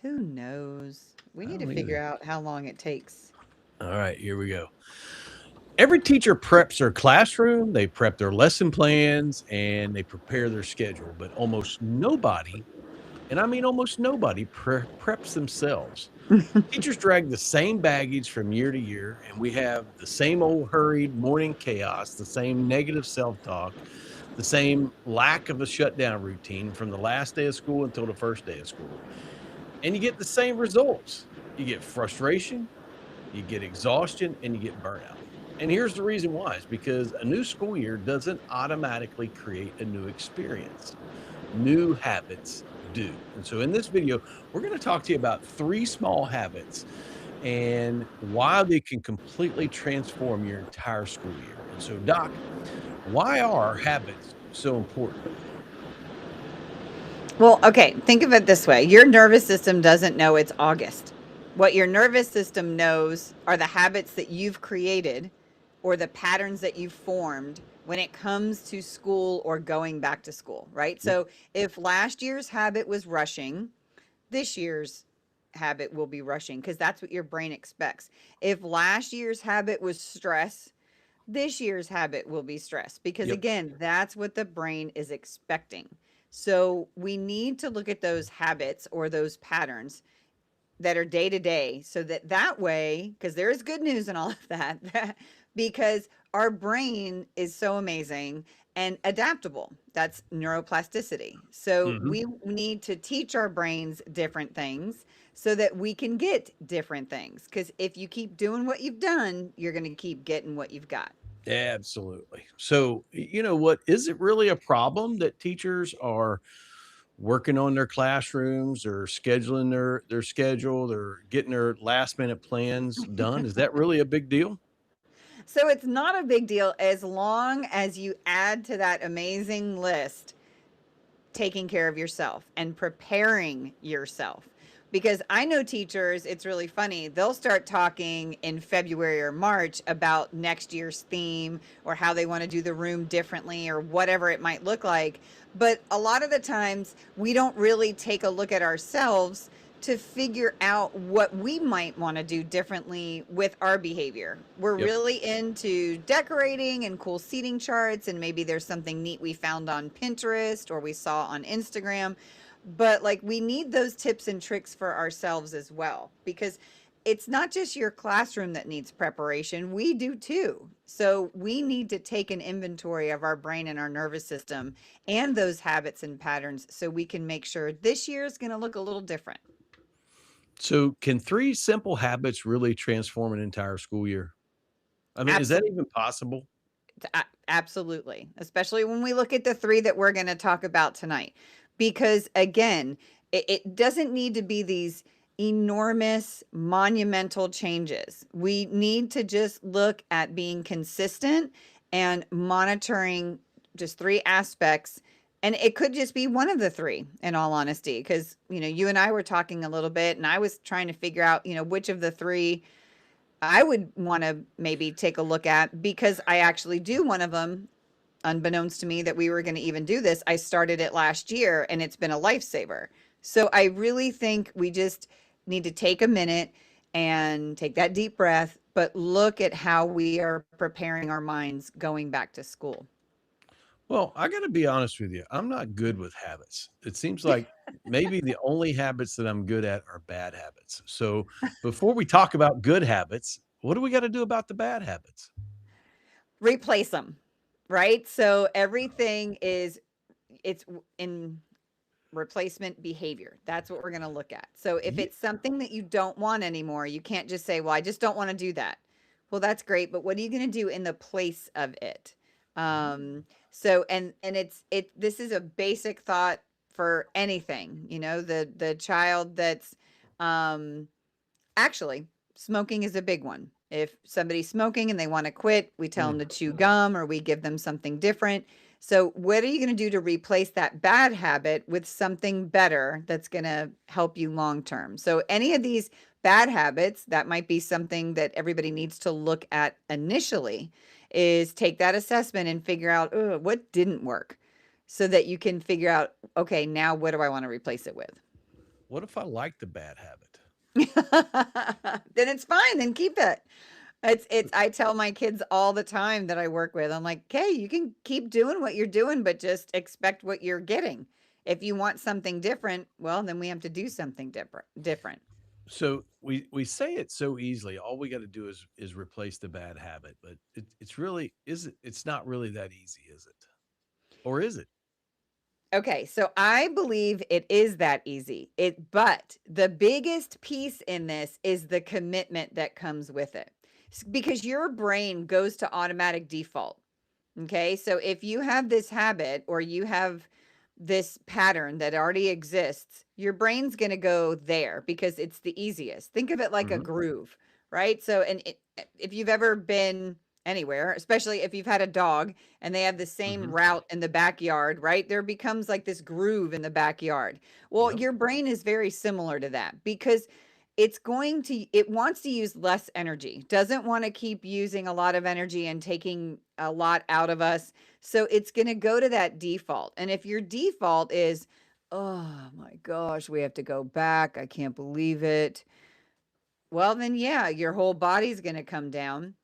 Who knows? We I need to don't figure either. out how long it takes. All right, here we go. Every teacher preps their classroom, they prep their lesson plans, and they prepare their schedule, but almost nobody, and I mean almost nobody, preps themselves. Teachers drag the same baggage from year to year, and we have the same old hurried morning chaos, the same negative self talk, the same lack of a shutdown routine from the last day of school until the first day of school. And you get the same results. You get frustration, you get exhaustion, and you get burnout. And here's the reason why is because a new school year doesn't automatically create a new experience. New habits do. And so in this video, we're going to talk to you about three small habits and why they can completely transform your entire school year. And so, Doc, why are habits so important? Well, okay, think of it this way. Your nervous system doesn't know it's August. What your nervous system knows are the habits that you've created or the patterns that you've formed when it comes to school or going back to school, right? Yep. So if last year's habit was rushing, this year's habit will be rushing because that's what your brain expects. If last year's habit was stress, this year's habit will be stress because, Yep. again, that's what the brain is expecting. So we need to look at those habits or those patterns that are day to day so that that way, because there is good news in all of that, because our brain is so amazing and adaptable. That's neuroplasticity. So Hmm. we need to teach our brains different things so that we can get different things. Because if you keep doing what you've done, you're going to keep getting what you've got. Absolutely. So, you know what? Is it really a problem that teachers are working on their classrooms or scheduling their schedule, they're getting their last minute plans done? Is that really a big deal? So it's not a big deal as long as you add to that amazing list taking care of yourself and preparing yourself. Because I know teachers, it's really funny, they'll start talking in February or March about next year's theme or how they want to do the room differently or whatever it might look like. But a lot of the times, we don't really take a look at ourselves to figure out what we might want to do differently with our behavior. We're Yep. really into decorating and cool seating charts, and maybe there's something neat we found on Pinterest or we saw on Instagram. But like, we need those tips and tricks for ourselves as well, because it's not just your classroom that needs preparation. We do too. So we need to take an inventory of our brain and our nervous system and those habits and patterns so we can make sure this year is going to look a little different. So, can three simple habits really transform an entire school year? I mean, is that Absolutely. even possible? Absolutely. Especially when we look at the three that we're going to talk about tonight. Because again, it doesn't need to be these enormous, monumental changes. We need to just look at being consistent and monitoring just three aspects. And it could just be one of the three, in all honesty, because, you and I were talking a little bit, and I was trying to figure out, which of the three I would want to maybe take a look at because I actually do one of them, unbeknownst to me that we were going to even do this. I started it last year and it's been a lifesaver. So I really think we just need to take a minute and take that deep breath, but look at how we are preparing our minds going back to school. Well, I got to be honest with you. I'm not good with habits. It seems like maybe the only habits that I'm good at are bad habits. So, before we talk about good habits, what do we got to do about the bad habits? Replace them, right? So everything is it's in replacement behavior. That's what we're going to look at. So if Ye- it's something that you don't want anymore, you can't just say, "Well, I just don't want to do that." Well, that's great, but what are you going to do in the place of it? So and it this is a basic thought for anything, the child that's um actually, smoking is a big one. If somebody's smoking and they want to quit, we tell them Mm. to chew gum or we give them something different. So, what are you going to do to replace that bad habit with something better that's going to help you long term? So, any of these bad habits, that might be something that everybody needs to look at initially, is take that assessment and figure out, "Ugh, what didn't work," so that you can figure out, okay, now what do I want to replace it with? what if I like the bad habit? Then it's fine, then keep it. It's I tell my kids all the time that I work with, I'm like, "Okay, you can keep doing what you're doing, but just expect what you're getting. If you want something different, well, then we have to do something different." So we say it so easily. All we got to do is replace the bad habit, but it's really is it? It's not really that easy, is it? Or is it? Okay, so I believe it is that easy. But the biggest piece in this is the commitment that comes with it. Because your brain goes to automatic default. Okay, so if you have this habit or you have this pattern that already exists, your brain's going to go there because it's the easiest. Think of it like a Hmm. groove, right? So, if you've ever been anywhere, especially if you've had a dog and they have the same Hmm. route in the backyard, right? There becomes like this groove in the backyard. Well, Yep. your brain is very similar to that because it wants to use less energy, doesn't want to keep using a lot of energy and taking a lot out of us. So it's going to go to that default. And if your default is, oh my gosh, we have to go back, I can't believe it. Well, then yeah, your whole body's going to come down.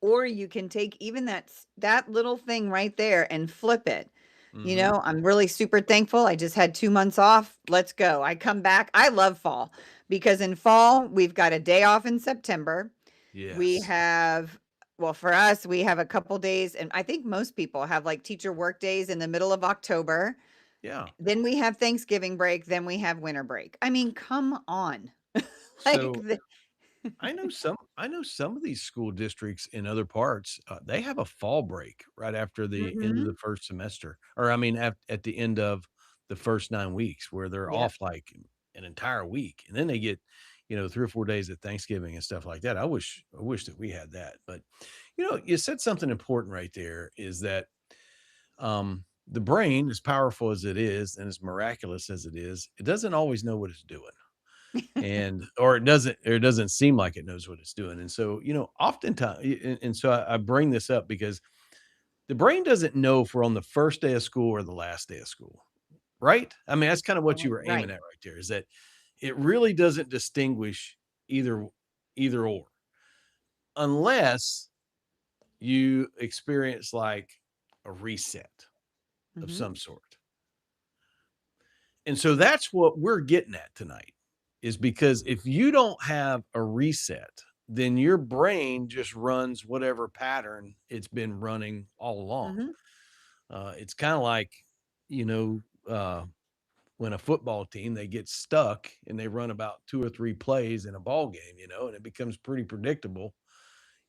Or you can take even that little thing right there and flip it. Hmm. I'm really super thankful. I just had 2 months off. Let's go. I come back. I love fall because in fall, we've got a day off in September. We Yes. have, well, for us, we have a couple days, and I think most people have like teacher work days in the middle of October. Yeah. Then we have Thanksgiving break. Then we have winter break. I mean, come on. like, So I know some of these school districts in other parts, they have a fall break right after the end of the mhm. first semester, or I mean, at the end of the first 9 weeks, where they're Yep. off like an entire week, and then they get 3 or 4 days at Thanksgiving and stuff like that. I wish that we had that, but you said something important right there. Is that the brain, as powerful as it is and as miraculous as it doesn't always know what it's doing, and or it doesn't seem like it knows what it's doing. And so oftentimes, and so I bring this up because the brain doesn't know if we're on the first day of school or the last day of school, right? I mean, that's kind of what you were aiming Right. at right there, is that it really doesn't distinguish either or, unless you experience like a reset of hmm some sort. And so that's what we're getting at tonight, is because if you don't have a reset, then your brain just runs whatever pattern it's been running all along. hmm It's kind of like, you know, uh, when a football team, they get stuck and they run about 2 or 3 plays in a ball game, and it becomes pretty predictable.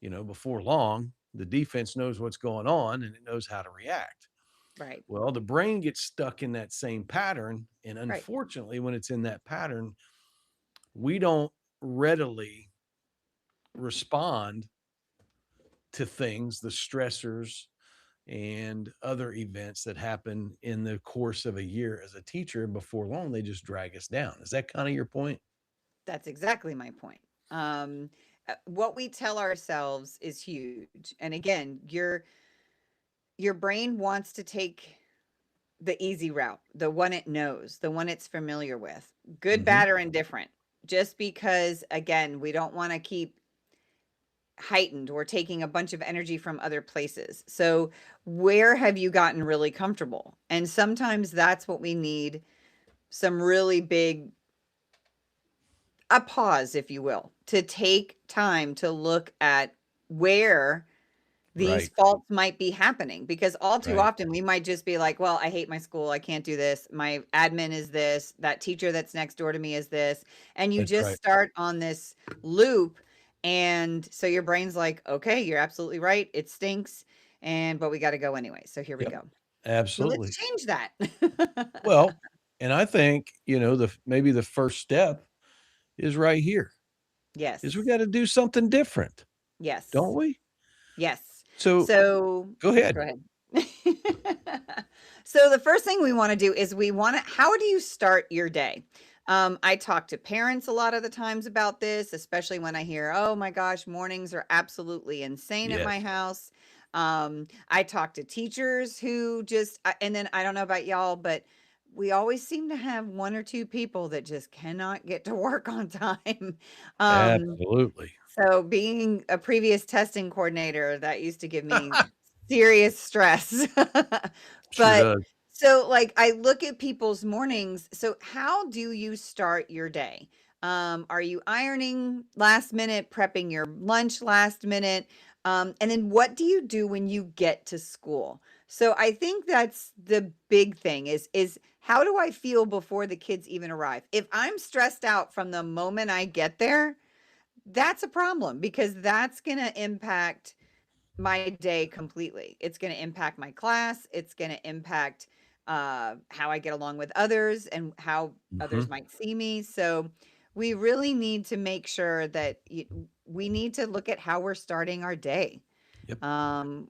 Before long, the defense knows what's going on and it knows how to react. Right. Well, the brain gets stuck in that same pattern. And Right. unfortunately, when it's in that pattern, we don't readily respond to things, the stressors and other events that happen in the course of a year as a teacher. Before long, they just drag us down. Is that kind of your point? That's exactly my point. What we tell ourselves is huge. And again, your brain wants to take the easy route, the one it knows, the one it's familiar with, good, Hmm. bad, or indifferent. Just because, again, we don't want to keep heightened or taking a bunch of energy from other places. So, where have you gotten really comfortable? And sometimes that's what we need, some really big a pause, if you will, to take time to look at where these Right. faults might be happening because all too Right. often we might just be like, well, I hate my school. I can't do this. My admin is this. That teacher that's next door to me is this. And you That's just right. start on this loop. And so your brain's like, okay, you're absolutely right. It stinks. But we got to go anyway. So here we Yep. go. So let's Absolutely. change that. Well, and I think, maybe the first step is right here, is we Yes. got to do something different, don't Yes. we? Yes. So So go go ahead. ahead. So the first thing we want to do is how do you start your day? I talk to parents a lot of the times about this, especially when I hear, oh my gosh, mornings are absolutely insane at Yes. my house. I talk to teachers who and then I don't know about y'all, but we always seem to have one or two people that just cannot get to work on time. Um, Absolutely. so being a previous testing coordinator, that used to give me serious stress. Sure But does. so like I look at people's mornings. So how do you start your day? Are you ironing last minute, prepping your lunch last minute? And then what do you do when you get to school? So I think that's the big thing is how do I feel before the kids even arrive? If I'm stressed out from the moment I get there, that's a problem because that's going to impact my day completely. It's going to impact my class. It's going to impact how I get along with others and how others Mhm. might see me. So we really need to make sure that we need to look at how we're starting our day. Yep.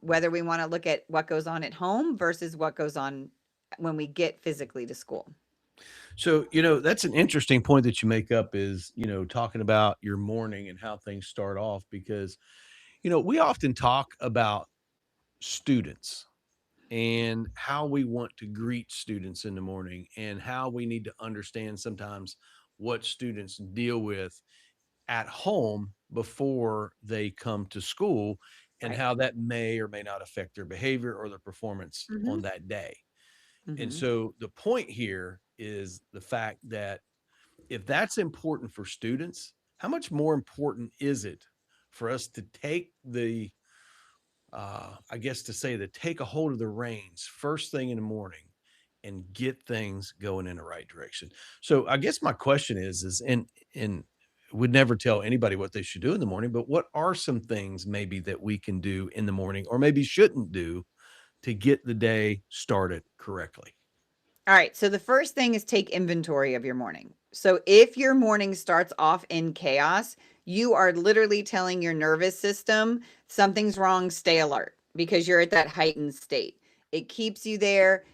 Whether we want to look at what goes on at home versus what goes on when we get physically to school. So, that's an interesting point that you make up is, talking about your morning and how things start off because, we often talk about students and how we want to greet students in the morning and how we need to understand sometimes what students deal with at home before they come to school and Right. how that may or may not affect their behavior or their performance Mm-hmm. on that day. And Mm-hmm. so the point here is the fact that if that's important for students, how much more important is it for us to take I guess to say that take a hold of the reins first thing in the morning and get things going in the right direction. So I guess my question is and would never tell anybody what they should do in the morning, but what are some things maybe that we can do in the morning or maybe shouldn't do to get the day started correctly? All right. So the first thing is take inventory of your morning. So if your morning starts off in chaos, you are literally telling your nervous system something's wrong, stay alert because you're at that heightened state. It keeps you there.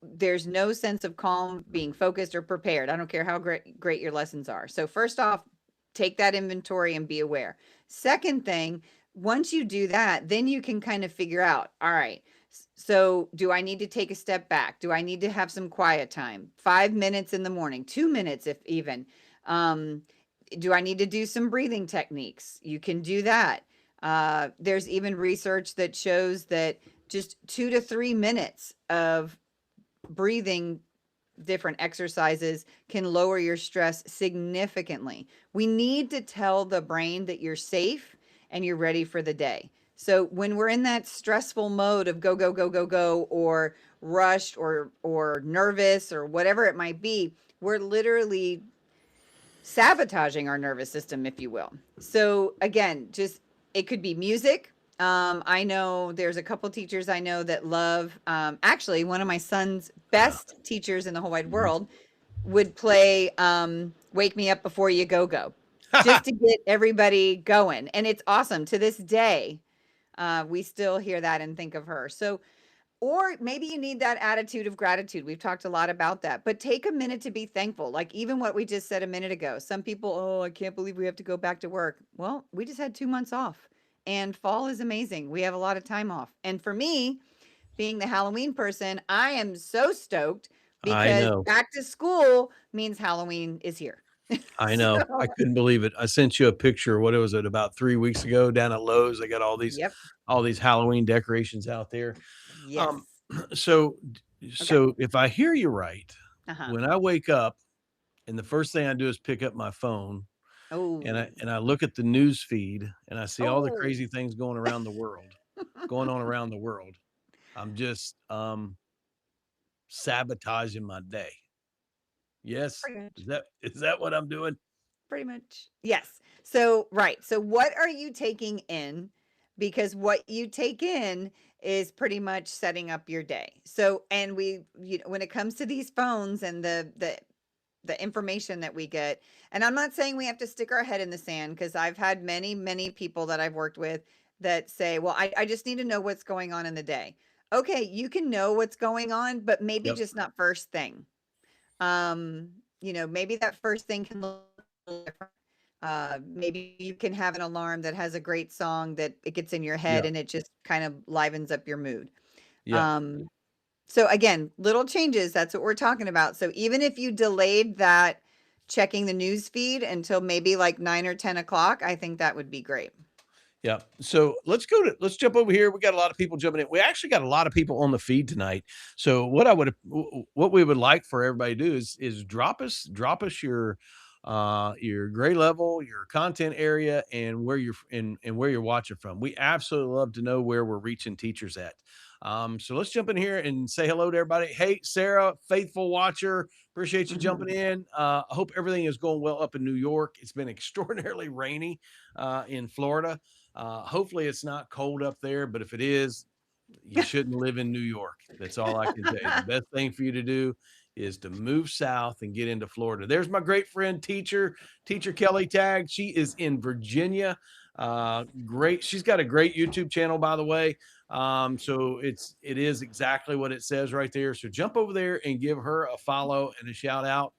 There's no sense of calm, being focused or prepared. I don't care how great your lessons are. So first off, take that inventory and be aware. Second thing, once you do that, then you can kind of figure out, all right, so, do I need to take a step back? Do I need to have some quiet time? 5 minutes in the morning, 2 minutes, if even. Um, do I need to do some breathing techniques? You can do that. There's even research that shows that just 2 to 3 minutes of breathing different exercises can lower your stress significantly. We need to tell the brain that you're safe and you're ready for the day. So when we're in that stressful mode of go go go go go or rushed or nervous or whatever it might be, we're literally sabotaging our nervous system, if you will. So again, just it could be music. I know there's a couple teachers I know that love. Actually, one of my son's best teachers in the whole wide Mhm. world would play "Wake Me Up Before You Go Go," just to get everybody going, and it's awesome. To this day, we still hear that and think of her. So or maybe you need that attitude of gratitude. We've talked a lot about that, but take a minute to be thankful. Like even what we just said a minute ago. Some people, oh, I can't believe we have to go back to work. Well, we just had 2 months off and fall is amazing. We have a lot of time off. And for me, being the Halloween person, I am so stoked I because know. back to school means Halloween is here. I So, know. I couldn't believe it. I sent you a picture, what was it, about 3 weeks ago down at Lowe's. They got yep. all these Halloween decorations out there. Yes. Um, so Okay. so if I hear you right, Uh-huh. when I wake up and the first thing I do is pick up my phone and I Oh. and I look at the news feed and I see all the Oh. crazy things going on around the world, I'm just, sabotaging my day. Yes? Pretty much. Is that what I'm doing? Pretty much. Yes. So, right. So, what are you taking in? Because what you take in is pretty much setting up your day. So, and when it comes to these phones and the information that we get, and I'm not saying we have to stick our head in the sand because I've had many people that I've worked with that say, well, I just need to know what's going on in the day. Okay, you can know what's going on, but maybe Yep. just not first thing. Maybe that first thing can look a little different. Maybe you can have an alarm that has a great song that it gets in your head Yeah. and it just kind of livens up your mood. Yeah. Um, So again, little changes, that's what we're talking about. So even if you delayed that checking the news feed until maybe like 9 or 10 o'clock, I think that would be great. Yeah. So let's jump over here. We got a lot of people jumping in. We actually got a lot of people on the feed tonight. So what we would like for everybody to do is drop us your grade level, your content area, and where you're watching from. We absolutely love to know where we're reaching teachers at. So let's jump in here and say hello to everybody. Hey, Sarah, faithful watcher, appreciate you jumping in. I hope everything is going well up in New York. It's been extraordinarily rainy in Florida. Hopefully it's not cold up there, but if it is, you shouldn't live in New York. That's all I can tell you. The best thing for you to do is to move south and get into Florida. There's my great friend, teacher Kelly Tagg. She is in Virginia. Great. She's got a great YouTube channel, by the way. So it is exactly what it says right there. So jump over there and give her a follow and a shout out.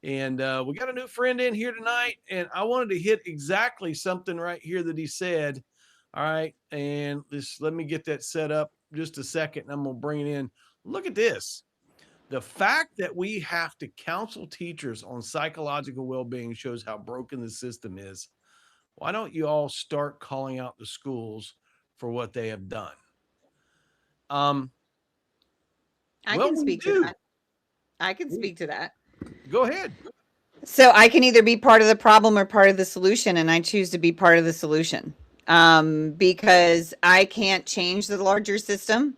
And we got a new friend in here tonight, and I wanted to hit exactly something right here that he said. All right, and let me get that set up just a second, and I'm gonna bring it in. Look at this. The fact that we have to counsel teachers on psychological well-being shows how broken the system is. Why don't you all start calling out the schools for what they have done? Um, I well, can we speak to do. that. I can speak to that. Go ahead. So I can either be part of the problem or part of the solution, and I choose to be part of the solution because I can't change the larger system.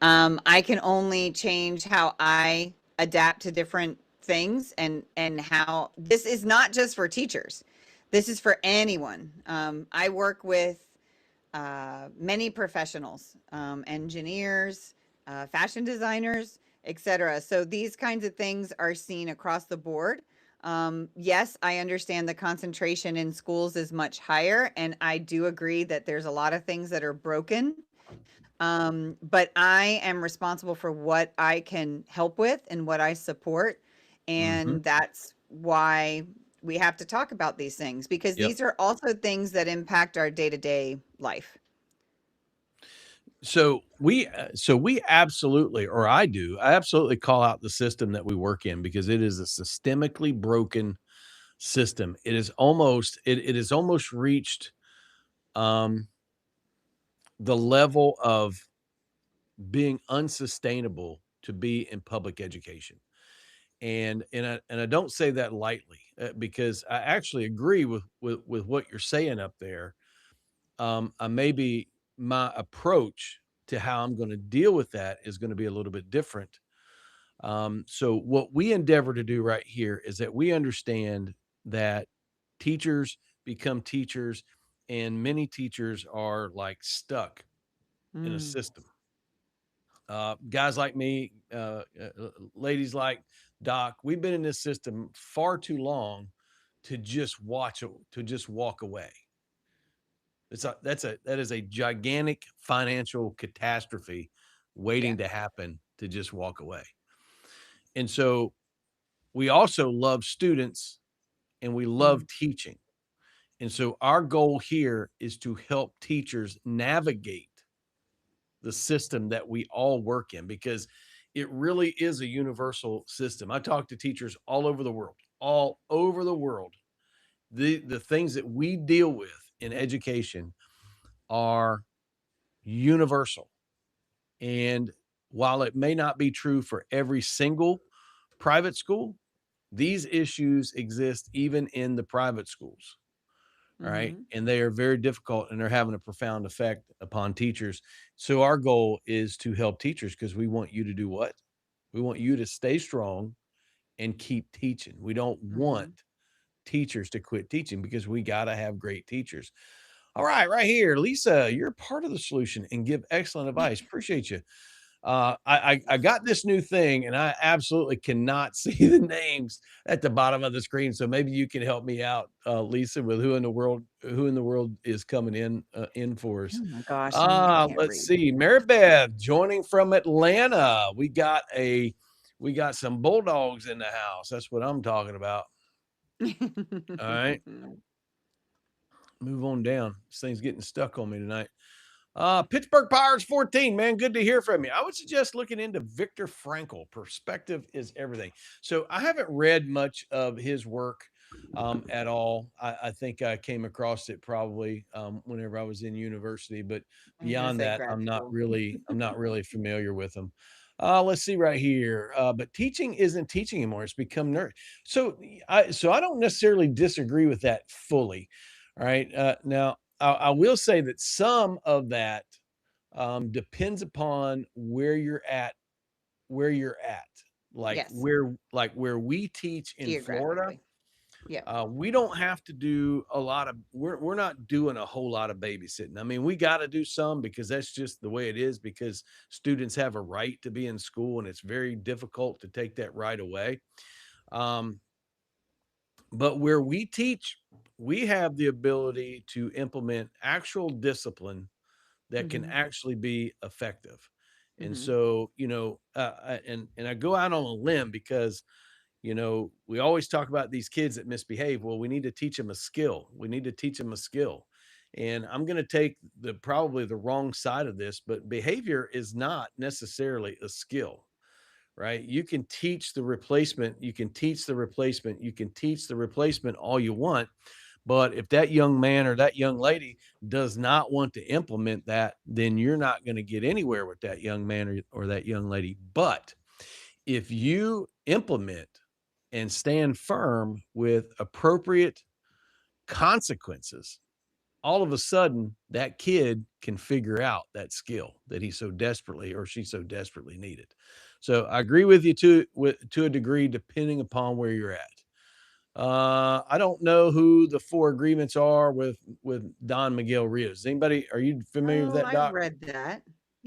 I can only change how I adapt to different things, and how this is not just for teachers. This is for anyone. I work with many professionals, engineers, fashion designers, etc. So these kinds of things are seen across the board. Yes, I understand the concentration in schools is much higher, and I do agree that there's a lot of things that are broken. But I am responsible for what I can help with and what I support. Mm-hmm. And that's why we have to talk about these things, because Yep. these are also things that impact our day to day life. So we absolutely, or I absolutely call out the system that we work in because it is a systemically broken system. It has almost reached um, the level of being unsustainable to be in public education. And I don't say that lightly because I actually agree with what you're saying up there. Maybe my approach to how I'm going to deal with that is going to be a little bit different. So what we endeavor to do right here is that we understand that teachers become teachers, and many teachers are like stuck in a Mm, system. Guys like me, ladies like Doc, we've been in this system far too long to just walk away. That is a gigantic financial catastrophe yeah. waiting to happen to just walk away. And so we also love students and we Mm, love teaching. And so our goal here is to help teachers navigate the system that we all work in because it really is a universal system. I talk to teachers all over the world, all over the world. The things that we deal with in education are universal. And while it may not be true for every single private school, these issues exist even in the private schools. All right. mhm, And they are very difficult and they're having a profound effect upon teachers. So our goal is to help teachers because we want you to do what? We want you to stay strong and keep teaching. We don't want mhm. teachers to quit teaching because we got to have great teachers. All right, right here, Lisa, you're part of the solution and give excellent advice. Appreciate you. I got this new thing and I absolutely cannot see the names at the bottom of the screen. So maybe you can help me out, Lisa, with who in the world is coming in for us. Oh my gosh, I can't Let's read. see. Mary Beth joining from Atlanta. We got some bulldogs in the house. That's what I'm talking about. All right. Move on down. This thing's getting stuck on me tonight. Pittsburgh Pirates 14, man. Good to hear from you. I would suggest looking into Viktor Frankl. Perspective is everything. So I haven't read much of his work at all. I think I came across it probably whenever I was in university, but I was gonna beyond say that, grad school. I'm not really familiar with him. Let's see right here. But teaching isn't teaching anymore. It's become nerd. So I don't necessarily disagree with that fully. All right. Now I will say that some of that depends upon where you're at. Yes, Like where we teach in Florida, geographically. Yeah. we don't have to do a lot of we're not doing a whole lot of babysitting. I mean, we got to do some because that's just the way it is because students have a right to be in school and it's very difficult to take that right away. Um, but where we teach, we have the ability to implement actual discipline that can Mhm. actually be effective. And Mhm. so, and I go out on a limb because, we always talk about these kids that misbehave. Well, we need to teach them a skill. We need to teach them a skill. And I'm going to take probably the wrong side of this, but behavior is not necessarily a skill, right? You can teach the replacement, you can teach the replacement, you can teach the replacement all you want, but if that young man or that young lady does not want to implement that, then you're not going to get anywhere with that young man or that young lady. But if you implement and stand firm with appropriate consequences, all of a sudden that kid can figure out that skill that he so desperately or she so desperately needed. So I agree with you to a degree, depending upon where you're at. I don't know who the four agreements are with Don Miguel Rios. Anybody? Are you familiar with Oh, that, I've Doc? read that.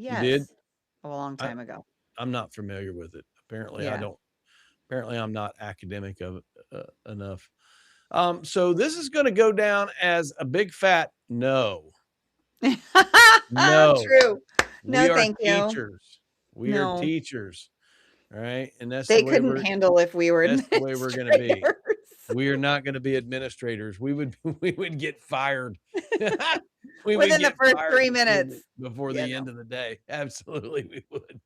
You did? Yes, a long I time ago. I'm not familiar with it. Apparently, I Yeah. don't. Apparently, I'm not academic of enough. So this is going to go down as a big fat no. No, True. we No, are thank you. teachers. We are No, teachers. All right, and they couldn't handle if we were that's the way we're going to be. administrators. We are not gonna be administrators. We would we would get fired. We would Within the get first fired 3 minutes. before Yeah, the no. end of the day. Absolutely, we would.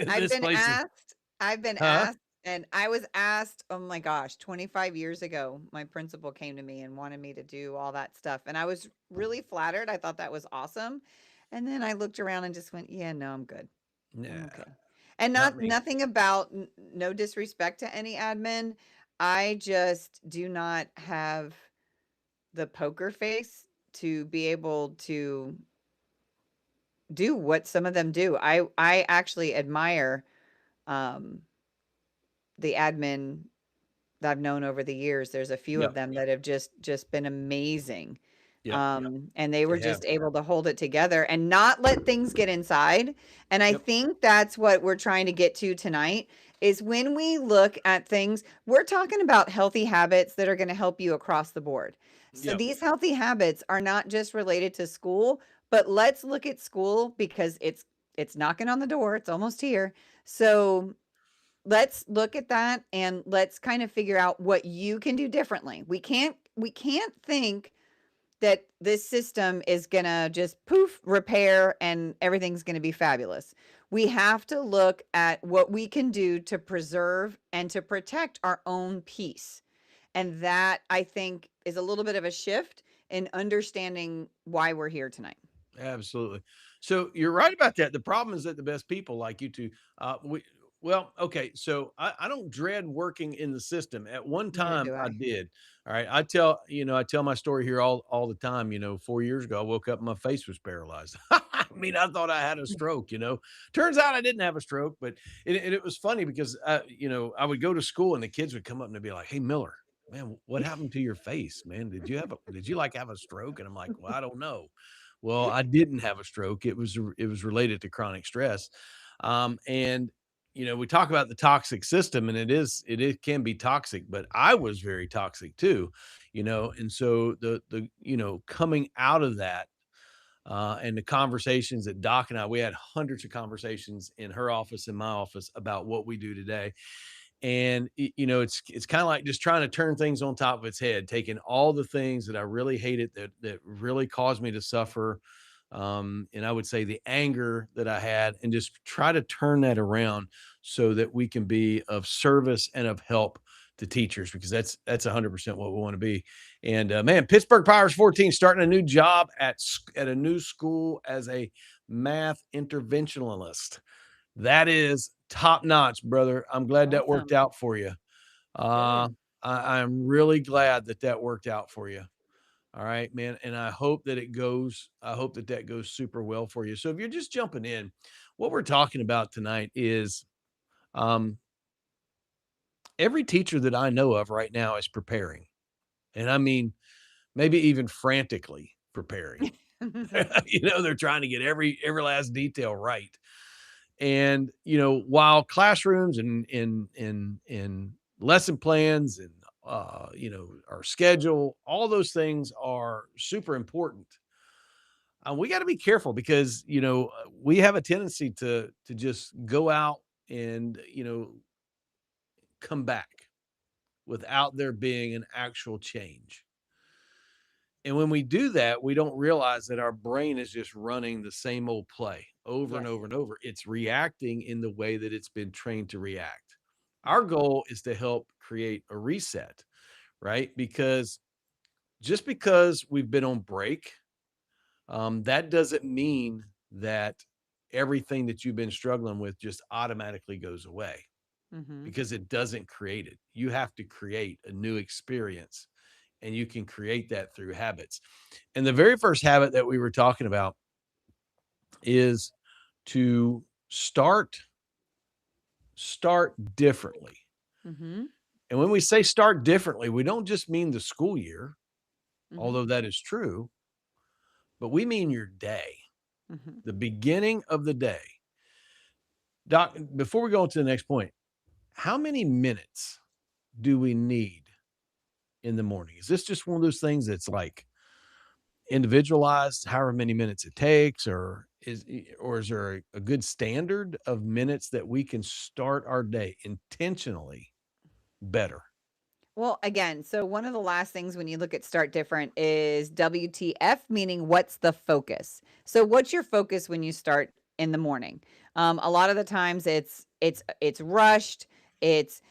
I've This been place is asked I've been huh? asked, and I was asked, oh my gosh, 25 years ago, my principal came to me and wanted me to do all that stuff, and I was really flattered. I thought that was awesome, and then I looked around and just went, "Yeah, no, I'm good. I'm Nah, okay." And not me. nothing about no disrespect to any admin. I just do not have the poker face to be able to do what some of them do. I actually admire um the admin that I've known over the years. There's a few of Yep, them that have just been amazing. yep, And they were they have. just able to hold it together and not let things get inside. And I Yep, think that's what we're trying to get to tonight is when we look at things, we're talking about healthy habits that are going to help you across the board. So yep, these healthy habits are not just related to school, but let's look at school because it's knocking on the door. It's almost here. So let's look at that and let's kind of figure out what you can do differently. We can't think that this system is going to just poof repair and everything's going to be fabulous. We have to look at what we can do to preserve and to protect our own peace. And that I think is a little bit of a shift in understanding why we're here tonight. absolutely. So you're right about that. The problem is that the best people like you two, we well, okay. So I don't dread working in the system. At one Neither time, do I I. did. All right, I tell my story here all the time. 4 years ago, I woke up and my face was paralyzed. I mean, I thought I had a stroke. Turns out I didn't have a stroke, but it was funny because I would go to school and the kids would come up and they'd be like, "Hey, Miller, man, what happened to your face, man? Did you like have a stroke?" And I'm like, "Well, I don't know." Well, I didn't have a stroke. It was related to chronic stress. And we talk about the toxic system and it can be toxic, but I was very toxic too, and so the coming out of that and the conversations that Doc and we had hundreds of conversations in her office, in my office about what we do today. And it's kind of like just trying to turn things on top of its head, taking all the things that I really hated that really caused me to suffer, and I would say the anger that I had, and just try to turn that around so that we can be of service and of help to teachers, because that's 100% what we want to be. And man, Pittsburgh Pirates 14 starting a new job at a new school as a math interventionalist. That is top notch, brother. I'm glad that worked Awesome. out for you. Uh, Good. I'm really glad that that worked out for you. All right, man. And I hope that that goes super well for you. So if you're just jumping in, what we're talking about tonight is um, every teacher that I know of right now is preparing. And I mean, maybe even frantically preparing. They're trying to get every last detail right. And while classrooms and lesson plans and our schedule, all those things are super important. We got to be careful because we have a tendency to just go out and come back without there being an actual change. And when we do that, we don't realize that our brain is just running the same old play over and Yes. over and over. It's reacting in the way that it's been trained to react. Our Yep. goal is to help create a reset, right? Because just because we've been on break, that doesn't mean that everything that you've been struggling with just automatically goes away, Mhm. because it doesn't create it. You have to create a new experience, and you can create that through habits. And the very first habit that we were talking about is to start differently. Mhm. And when we say start differently, we don't just mean the school year, Mhm. although that is true, but we mean your day, Mhm. the beginning of the day. Doc, before we go on to the next point, how many minutes do we need in the morning? Is this just one of those things that's like individualized, however many minutes it takes, or is there a good standard of minutes that we can start our day intentionally better? Well, again, so one of the last things when you look at start different is WTF, meaning what's the focus? So what's your focus when you start in the morning? A lot of the times it's rushed, it's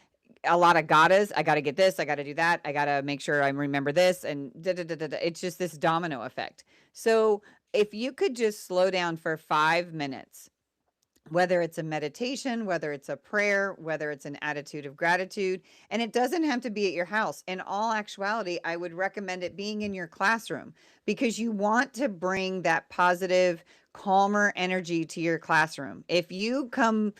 a lot of gottas. I got to get this, I got to do that, I got to make sure I remember this, and da, da, da, da, da. It's just this domino effect. So if you could just slow down for 5 minutes, whether it's a meditation, whether it's a prayer, whether it's an attitude of gratitude. And it doesn't have to be at your house. In all actuality, I would recommend it being in your classroom, because you want to bring that positive, calmer energy to your classroom. If you come,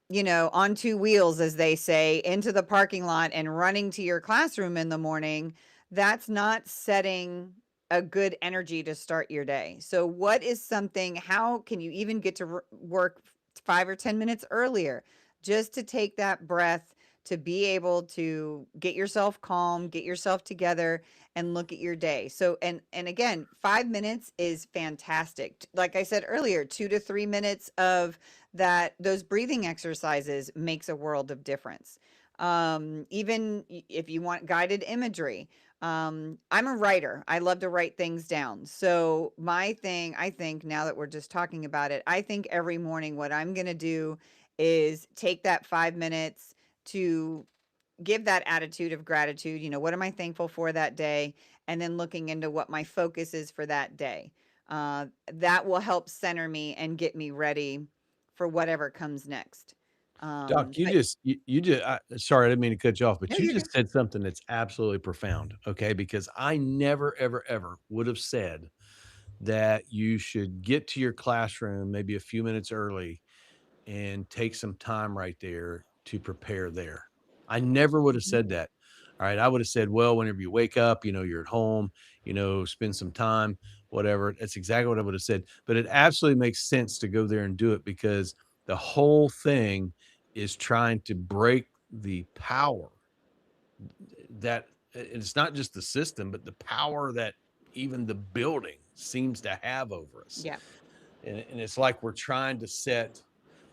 on two wheels, as they say, into the parking lot and running to your classroom in the morning, that's not setting a good energy to start your day. So, what is something, how can you even get to work 5 or 10 minutes earlier, just to take that breath, to be able to get yourself calm, get yourself together, and look at your day. So, and again, 5 minutes is fantastic. Like I said earlier, 2 to 3 minutes of that, those breathing exercises, makes a world of difference. Even if you want guided imagery, I'm a writer. I love to write things down. So my thing, I think, now that we're just talking about it, I think every morning what I'm going to do is take that 5 minutes to give that attitude of gratitude. What am I thankful for that day? And then looking into what my focus is for that day. That will help center me and get me ready for whatever comes next. Doc, But you just sorry, I didn't mean to cut you off, but no, you you're good. just said something that's absolutely profound. Okay, because I never, ever, ever would have said that you should get to your classroom maybe a few minutes early and take some time right there to prepare there. I never would have Mhm. said that. All right. I would have said, well, whenever you wake up, you're at home, spend some time, whatever. That's exactly what I would have said. But it absolutely makes sense to go there and do it, because the whole thing is trying to break the power that it's not just the system, but the power that even the building seems to have over us. Yeah. And it's like we're trying to set,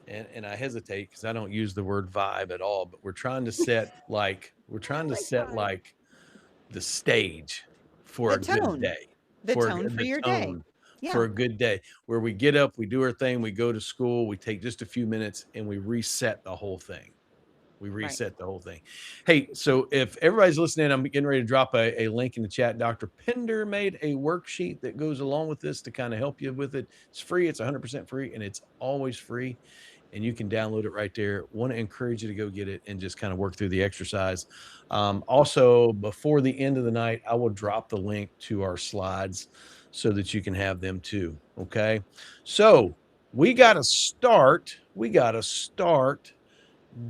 and I hesitate because I don't use the word vibe at all, but we're I trying to like set vibe. like the stage for The a good tone. day, The tone for the your day. tone Yeah, for a good day, where we get up, we do our thing, we go to school, we take just a few minutes and we reset the whole thing. We right. reset the whole thing. Hey, so if everybody's listening, I'm getting ready to drop a link in the chat. Dr. Pender made a worksheet that goes along with this to kind of help you with it. It's free, it's 100% free, and it's always free. And you can download it right there. Want to encourage you to go get it and just kind of work through the exercise. Also, before the end of the night, I will drop the link to our slides so that you can have them too. Okay. So we got to start. We got to start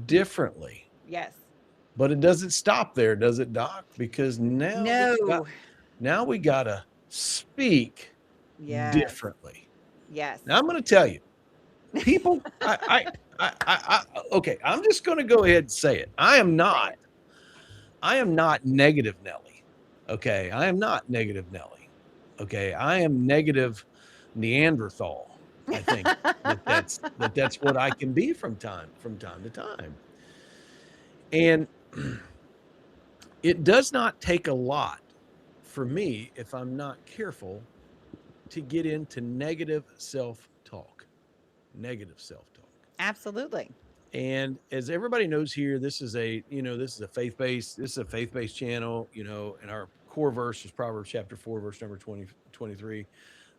differently. Yes. But it doesn't stop there, does it, Doc? Because No. now we gotta speak Yes. differently. Yes. Now I'm gonna tell you, people, okay, I'm just gonna go ahead and say it. Say it. I am not negative Nelly. Okay, I am not negative Nelly. Okay, I am negative Neanderthal. I think that's what I can be from time to time. And it does not take a lot for me, if I'm not careful, to get into negative self-talk. Negative self-talk. Absolutely. And as everybody knows here, this is a faith-based channel, and our core verse is Proverbs chapter 4, verse number 23.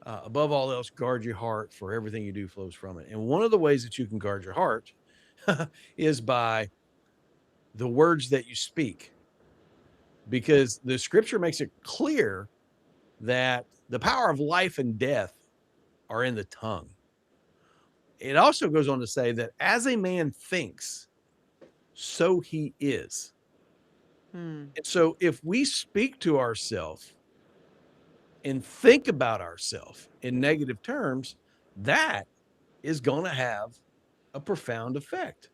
Above all else, guard your heart, for everything you do flows from it. And one of the ways that you can guard your heart is by the words that you speak, because the scripture makes it clear that the power of life and death are in the tongue. It also goes on to say that as a man thinks, so he is. Hmm. And so if we speak to ourselves and think about ourselves in negative terms, that is going to have a profound effect.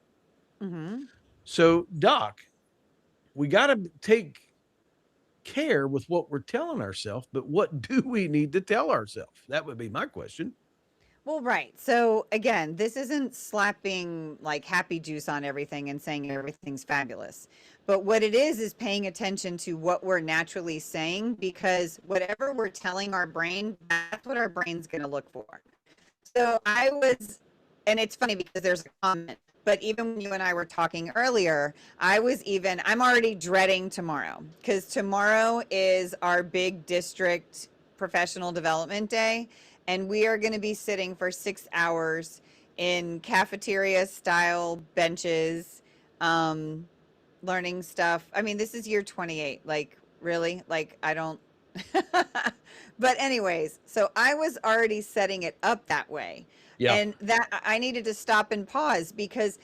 Mm-hmm. So, Doc, we got to take care with what we're telling ourselves, but what do we need to tell ourselves? That would be my question. Well, right. So again, this isn't slapping like happy juice on everything and saying everything's fabulous. But what it is paying attention to what we're naturally saying, because whatever we're telling our brain, that's what our brain's going to look for. So I was, and it's funny because there's a comment, but even when you and I were talking earlier, I'm already dreading tomorrow, because tomorrow is our big district professional development day. And we are going to be sitting for 6 hours in cafeteria style benches, um, learning stuff. I mean, this is year 28. Like, really? Like, I don't. But, anyways, so I was already setting it up that way. Yeah. And that I needed to stop and pause, because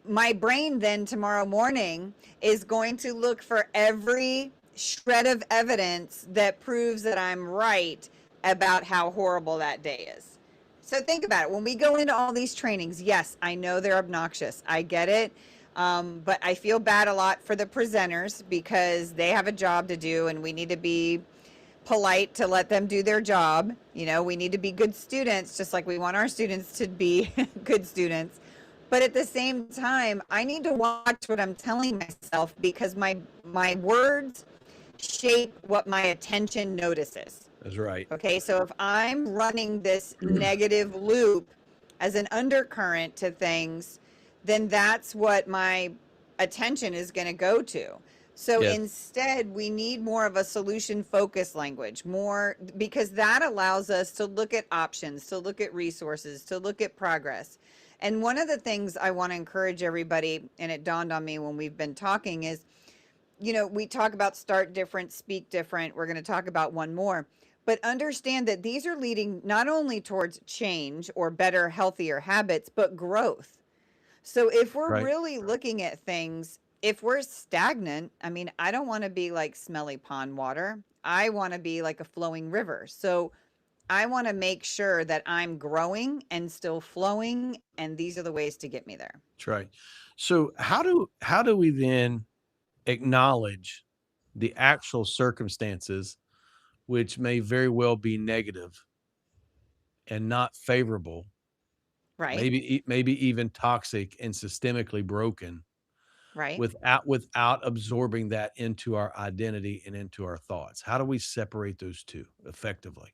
my brain then tomorrow morning is going to look for every shred of evidence that proves that I'm right about how horrible that day is. So think about it. When we go into all these trainings, yes, I know they're obnoxious. I get it. But I feel bad a lot for the presenters, because they have a job to do and we need to be polite to let them do their job. We need to be good students, just like we want our students to be good students. But at the same time, I need to watch what I'm telling myself, because my words shape what my attention notices. That's right. Okay, so if I'm running this negative loop as an undercurrent to things, then that's what my attention is going to go to. So Yes. instead, we need more of a solution focused language, more, because that allows us to look at options, to look at resources, to look at progress. And one of the things I want to encourage everybody, and it dawned on me when we've been talking, is, we talk about start different, speak different. We're going to talk about one more, but understand that these are leading not only towards change or better, healthier habits, but growth. So if we're Right. really looking at things, if we're stagnant, I mean, I don't want to be like smelly pond water. I want to be like a flowing river. So I want to make sure that I'm growing and still flowing. And these are the ways to get me there. That's right. So how do we then acknowledge the actual circumstances, which may very well be negative and not favorable, Right. maybe even toxic and systemically broken, Right. without absorbing that into our identity and into our thoughts? How do we separate those two effectively?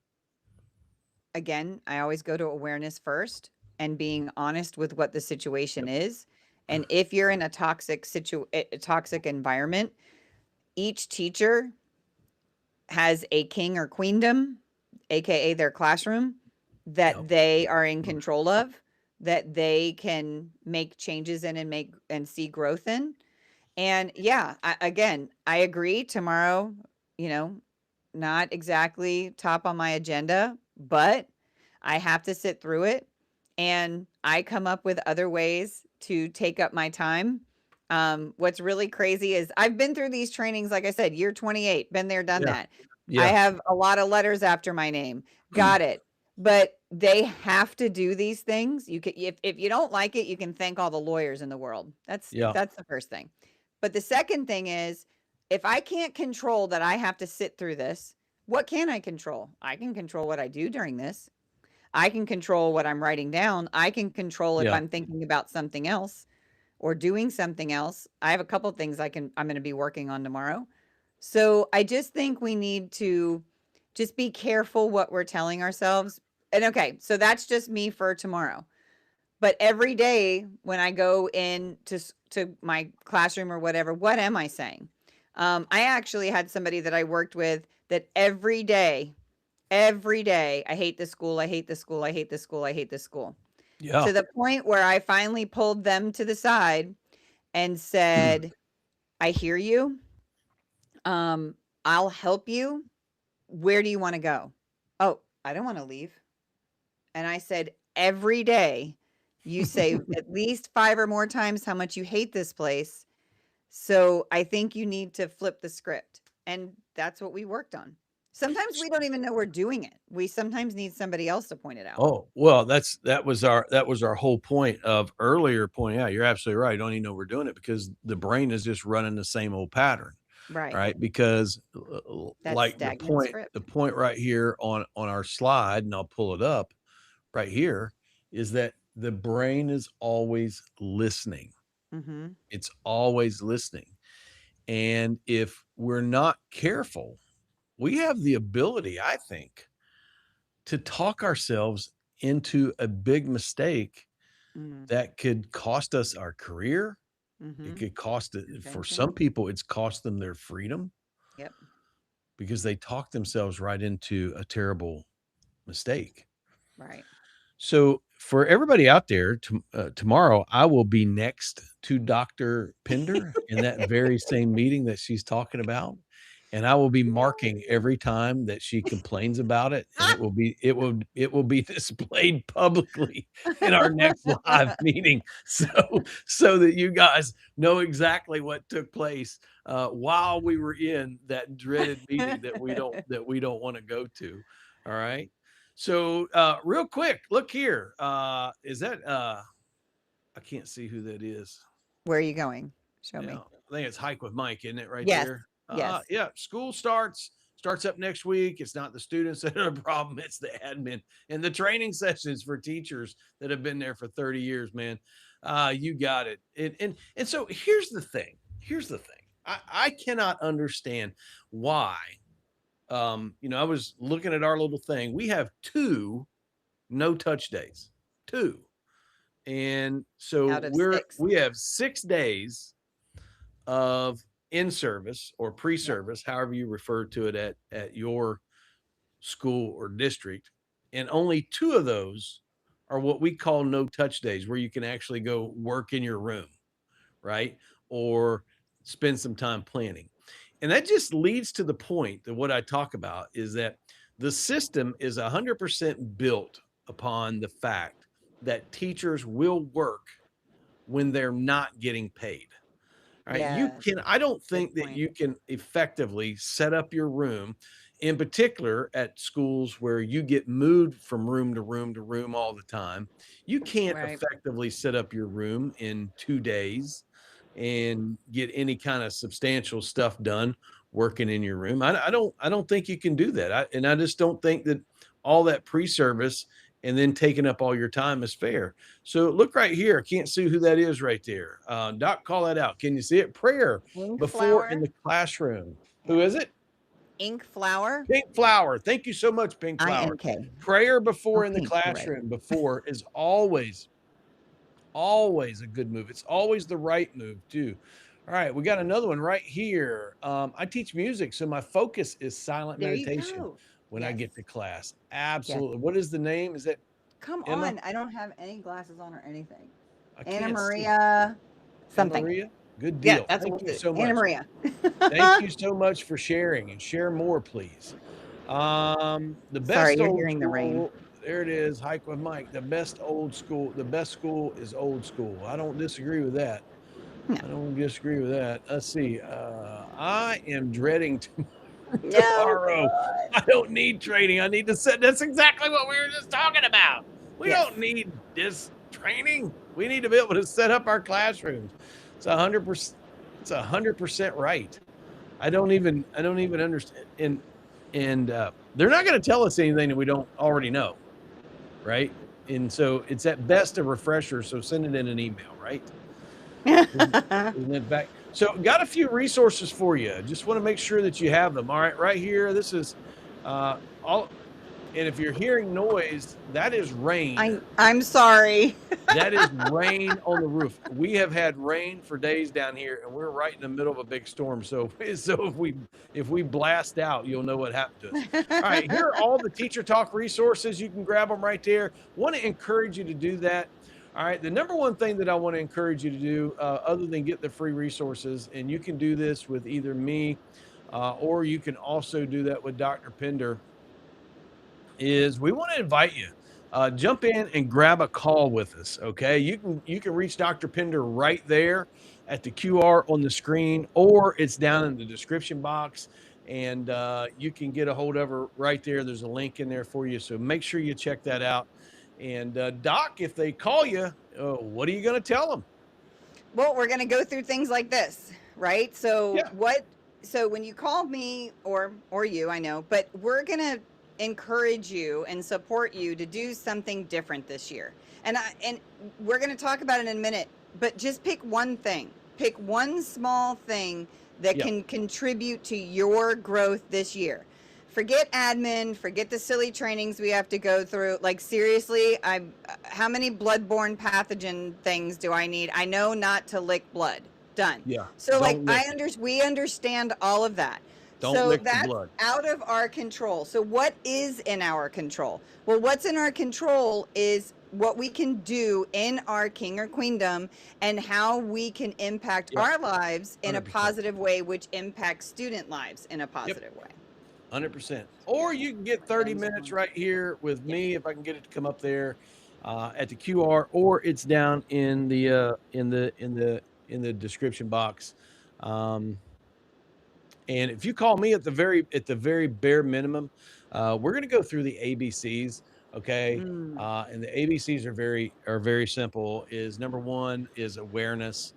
again, I always go to awareness first and being honest with what the situation Yep. is. And if you're in a toxic environment, each teacher has a king or queendom, aka their classroom, Yep. that they are in control of, that they can make changes in and make and see growth in. And yeah, again, I agree. Tomorrow, you know, not exactly top on my agenda, but I have to sit through it. And I come up with other ways to take up my time. What's really crazy is I've been through these trainings, like I said, year 28, been there, done Yeah. that. I Yeah. have a lot of letters after my name. Got it. But they have to do these things. You can, if you don't like it, you can thank all the lawyers in the world. Yeah. That's the first thing. But the second thing is, if I can't control that I have to sit through this, what can I control? I can control what I do during this. I can control what I'm writing down. I can control if Yeah. I'm thinking about something else or doing something else. I have a couple things I'm going to be working on tomorrow. So I just think we need to just be careful what we're telling ourselves. And okay, so that's just me for tomorrow. But every day when I go in to my classroom or whatever, what am I saying? I actually had somebody that I worked with that every day, I hate this school, I hate this school, I hate this school, I hate this school. Yeah. To the point where I finally pulled them to the side and said, I hear you. Um, I'll help you. Where do you want to go? Oh, I don't want to leave. And I said, every day you say at least 5 or more times how much you hate this place. So I think you need to flip the script. And that's what we worked on. Sometimes we don't even know we're doing it. We sometimes need somebody else to point it out. Oh, well, that was our whole point of earlier pointing out. You're absolutely right. You don't even know we're doing it because the brain is just running the same old pattern, Right. right? Because That like stagnant the script. point right here on our slide, and I'll pull it up right here, is that the brain is always listening. Mhm. It's always listening. And if we're not careful, we have the ability, I think, to talk ourselves into a big mistake Mm. that could cost us our career. It Mhm. could cost it for some Invention. people, it's cost them their freedom Yep. because they talk themselves right into a terrible mistake. Right. So, for everybody out there, tomorrow I will be next to Dr. Pinder in that very same meeting that she's talking about, and I will be marking every time that she complains about it, and it will be displayed publicly in our next live meeting, so that you guys know exactly what took place while we were in that dreaded meeting that we don't want to go to. All right. So, real quick, look here. Is that I can't see who that is. Where are you going? Show Yeah, me. I think it's Hike with Mike, isn't it right Yes. there? Yes. Yeah, school starts up next week. It's not the students that are the problem, it's the admin and the training sessions for teachers that have been there for 30 years, man. You got it. And so here's the thing. Here's the thing. I cannot understand why. I was looking at our little thing. We have two no touch days, two. And so Out of we're 6. we have 6 days of in service or Yep. pre-service, however you refer to it at your school or district. And only two of those are what we call no touch days, where you can actually go work in your room, right? Or spend some time planning. And that just leads to the point that what I talk about is that the system is 100% built upon the fact that teachers will work when they're not getting paid. All right. Yes. I don't Good think that point. you can effectively set up your room, in particular at schools where you get moved from room to room to room all the time. You can't Right. effectively set up your room in 2 days and get any kind of substantial stuff done working in your room. I don't think you can do that. And I just don't think that all that pre-service and then taking up all your time is fair. So look right here. I can't see who that is right there. Doc, call that out. Can you see it? Prayer before in Windflower. the classroom. Who Yep. is it? Ink flower, Pink flower. Thank you so much, pink flower. INK. Prayer Oh, before in the pink, you're right. classroom before is always a good move. It's always the right move too. All right, we got another one right here. I teach music, so my focus is silent There you meditation go. when I Yes, get to class. yes. Absolutely. What is the name? Is that Come Emma? on, I don't have any glasses on or anything. I Anna can't see. Maria Emma something. Maria? Good Yeah, deal. that's Thank what you it is. so Anna much. Maria. Thank you so much for sharing and share more, please. The Sorry, best you're old hearing the rain. school, there it is, Hike with Mike. The best school is old school. I don't disagree with that. No. I don't disagree with that. Let's see. I am dreading No, tomorrow. God. I don't need training. I need to set. That's exactly what we were just talking about. We Yes. don't need this training. We need to be able to set up our classrooms. It's 100%. It's 100% right. I don't even understand. And they're not going to tell us anything that we don't already know, right? And so it's at best a refresher. So send it in an email, right? Isn't it back? So got a few resources for you. Just want to make sure that you have them. All right, right here. This is all. And if you're hearing noise, that is rain. I'm sorry. That is rain on the roof. We have had rain for days down here, and we're right in the middle of a big storm. So, so if we blast out, you'll know what happened to us. All right, here are all the teacher talk resources. You can grab them right there. Want to encourage you to do that. All right, the number one thing that I want to encourage you to do, other than get the free resources, and you can do this with either me, or you can also do that with Dr. Pender, is we want to invite you. Jump in and grab a call with us. Okay, you can reach Dr. Pender right there at the QR on the screen, or it's down in the description box, and you can get a hold of her right there. There's a link in there for you, so make sure you check that out. And Doc, if they call you, what are you going to tell them? Well, we're going to go through things like this, right? So Yeah, what so when you call me or you, I know, but we're going to encourage you and support you to do something different this year. And we're going to talk about it in a minute, but just pick one thing. Pick one small thing that yeah, can contribute to your growth this year. Forget admin, forget the silly trainings we have to go through. Like seriously, I how many bloodborne pathogen things do I need? I know not to lick blood. Done. yeah. So like Don't lick it. we understand all of that. Don't So lick the that's blood. out of our control. So what is in our control? Well, what's in our control is what we can do in our king or queendom and how we can impact Yep, our lives in a 100%. positive way, which impacts student lives in a Yep. positive way. 100%. Here, Or you can get my 30 thumbs minutes on. right here with Yeah. me if I can get it to come up there at the QR, or it's down in the in the description box. Um, and if you call me at the very bare minimum, we're going to go through the ABCs. Okay. Mm. And the ABCs are very simple. Is number one is awareness,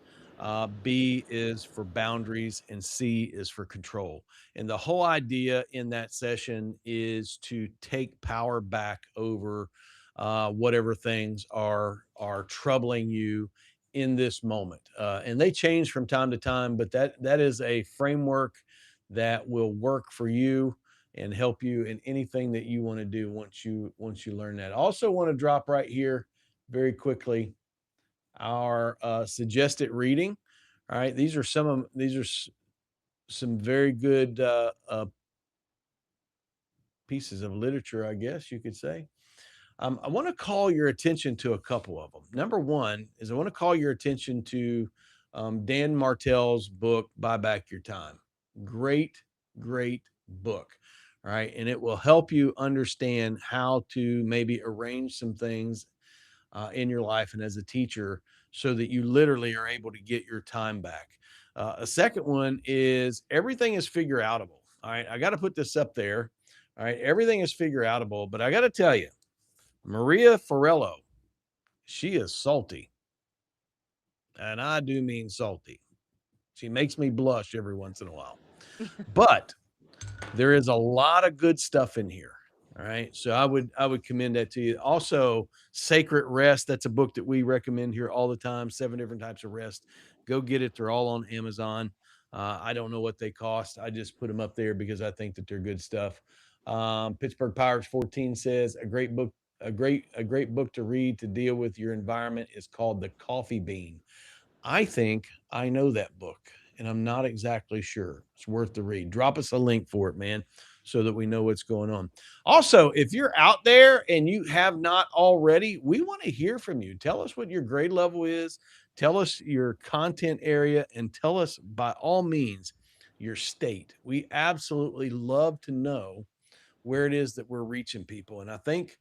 B is for boundaries, and C is for control. And the whole idea in that session is to take power back over whatever things are troubling you in this moment. And they change from time to time, but that is a framework that will work for you and help you in anything that you want to do once you learn that. I also want to drop right here very quickly our suggested reading. All right, these are some very good pieces of literature, I guess you could say. I want to call your attention to a couple of them. Number one is I want to call your attention to Dan Martell's book, Buy Back Your Time. Great, great book. All right. And it will help you understand how to maybe arrange some things in your life and as a teacher so that you literally are able to get your time back. A second one is everything is figure outable. All right. I got to put this up there. All right. Everything is figure outable, but I got to tell you, Maria Forello, she is salty, and I do mean salty. She makes me blush every once in a while. But there is a lot of good stuff in here. All right. So I would commend that to you. Also, Sacred Rest. That's a book that we recommend here all the time. 7 different types of rest. Go get it. They're all on Amazon. I don't know what they cost. I just put them up there because I think that they're good stuff. Pittsburgh Pirates 14 says a great book to read to deal with your environment is called The Coffee Bean. I think I know that book, and I'm not exactly sure. It's worth the read. Drop us a link for it, man, so that we know what's going on. Also, if you're out there and you have not already, we want to hear from you. Tell us what your grade level is. Tell us your content area, and tell us by all means your state. We absolutely love to know where it is that we're reaching people. And I think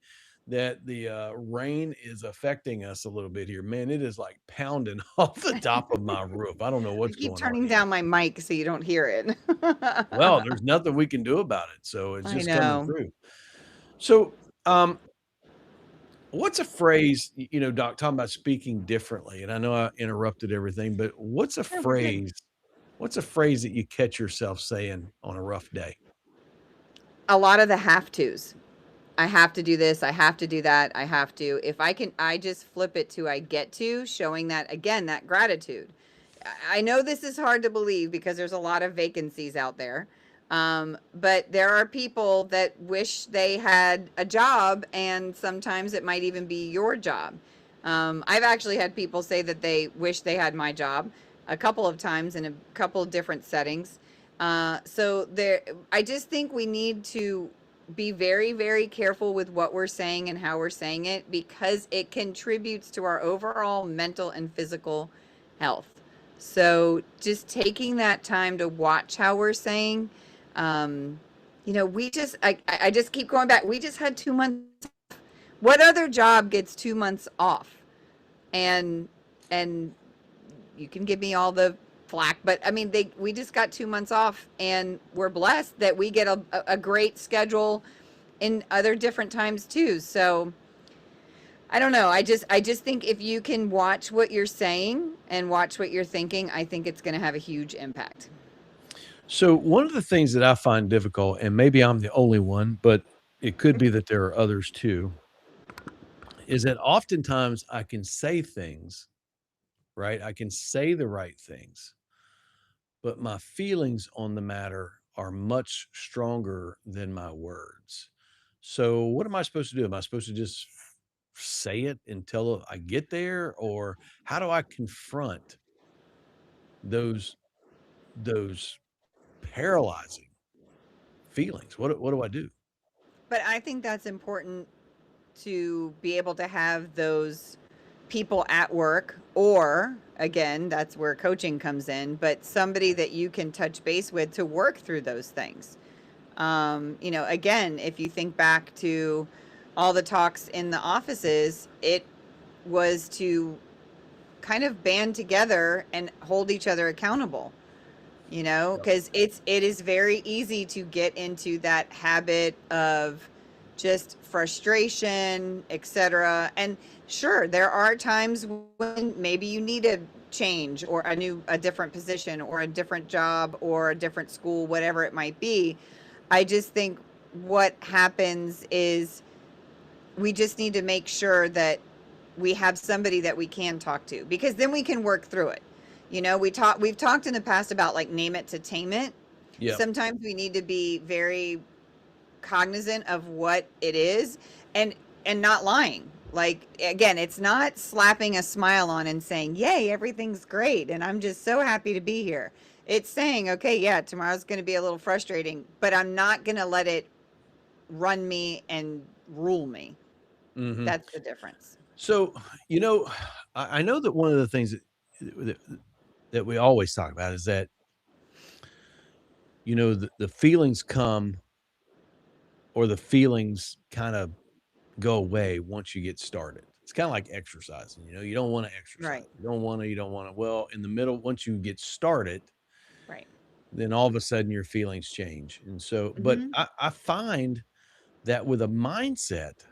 that the rain is affecting us a little bit here. Man, it is like pounding off the top of my roof. I don't know I what's keep going on turning here. down my mic so you don't hear it. Well, there's nothing we can do about it. So it's I just coming know. through. So, what's a phrase, Doc, talking about speaking differently? And I know I interrupted everything, but No, we're good. what's a phrase that you catch yourself saying on a rough day? A lot of the have tos. I have to do this, I have to do that, I have to. If I can, I just flip it to I get to, showing that again, that gratitude. I know this is hard to believe because there's a lot of vacancies out there. But there are people that wish they had a job, and sometimes it might even be your job. I've actually had people say that they wish they had my job a couple of times in a couple of different settings. So there, I just think we need to be very, very careful with what we're saying and how we're saying it because it contributes to our overall mental and physical health. So just taking that time to watch how we're saying, I just keep going back. We just had 2 months. What other job gets 2 months off? And and you can give me all the flack, but I mean, we just got 2 months off, and we're blessed that we get a great schedule in other different times too. So I don't know. I just think if you can watch what you're saying and watch what you're thinking, I think it's going to have a huge impact. So one of the things that I find difficult, and maybe I'm the only one, but it could be that there are others too, is that oftentimes I can say things, right? I can say the right things, but my feelings on the matter are much stronger than my words. So what am I supposed to do? Am I supposed to just say it until I get there, or how do I confront those those paralyzing feelings? What do I do? But I think that's important to be able to have those people at work, or again, that's where coaching comes in, but somebody that you can touch base with to work through those things. Again, if you think back to all the talks in the offices, it was to kind of band together and hold each other accountable, Yep. because it is very easy to get into that habit of just frustration, etc. And sure, there are times when maybe you need a change or a different position or a different job or a different school, whatever it might be. I just think what happens is we just need to make sure that we have somebody that we can talk to, because then we can work through it. We've talked in the past about like name it to tame it. Yep. Sometimes we need to be very cognizant of what it is, and not lying. Like again, it's not slapping a smile on and saying, "Yay, everything's great and I'm just so happy to be here." It's saying, "Okay, yeah, tomorrow's going to be a little frustrating, but I'm not going to let it run me and rule me." Mhm. That's the difference. So, you know, I know that one of the things that that we always talk about is that, the feelings come, or the feelings kind of go away once you get started. It's kinda like exercising, you don't wanna Right. exercise. You don't wanna. Well, in the middle, once you get started, Right. then all of a sudden your feelings change. And so, but Mhm. I find that with a mindset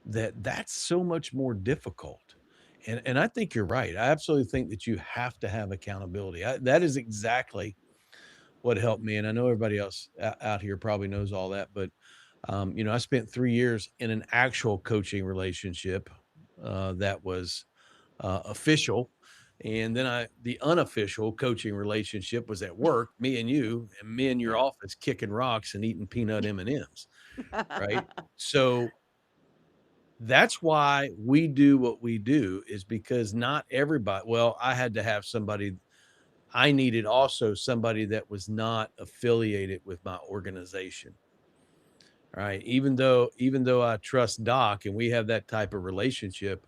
that's so much more difficult. And I think you're right. I absolutely think that you have to have accountability. That is exactly what helped me, and I know everybody else out here probably knows all that, but, I spent 3 years in an actual coaching relationship, that was, official, And then the unofficial coaching relationship was at work, me and you, and me in your Yeah. office kicking rocks and eating peanut M&Ms, right? So that's why we do what we do is because not everybody, well, I had to have somebody, I needed also somebody that was not affiliated with my organization. Right. Even though I trust Doc and we have that type of relationship,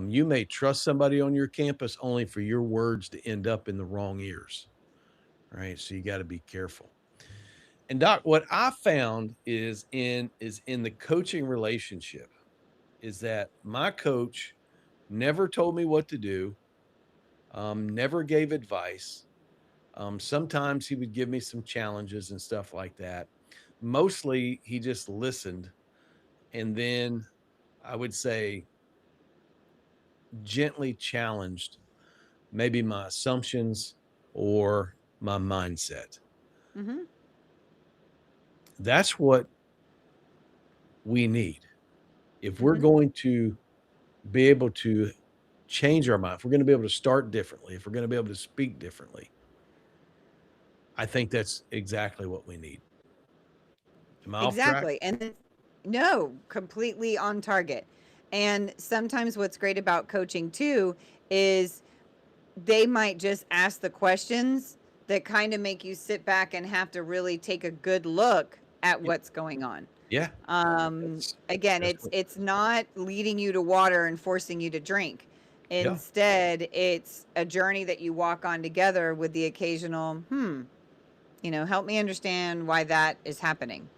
you may trust somebody on your campus only for your words to end up in the wrong ears. Right. So you got to be careful. And Doc, what I found is in the coaching relationship is that my coach never told me what to do, never gave advice. Sometimes he would give me some challenges and stuff like that. Mostly he just listened, and then I would say gently challenged maybe my assumptions or my mindset. Mhm. That's what we need. If we're Mhm. going to be able to change our mind, if we're going to be able to start differently, if we're going to be able to speak differently, I think that's exactly what we need. Am I off track? Exactly. And then no, completely on target. And sometimes what's great about coaching too is they might just ask the questions that kind of make you sit back and have to really take a good look at Yep. what's going on. Yeah. Um, That's again, that's it's what. it's not leading you to water and forcing you to drink. Yeah. Instead, it's a journey that you walk on together with the occasional, help me understand why that is happening.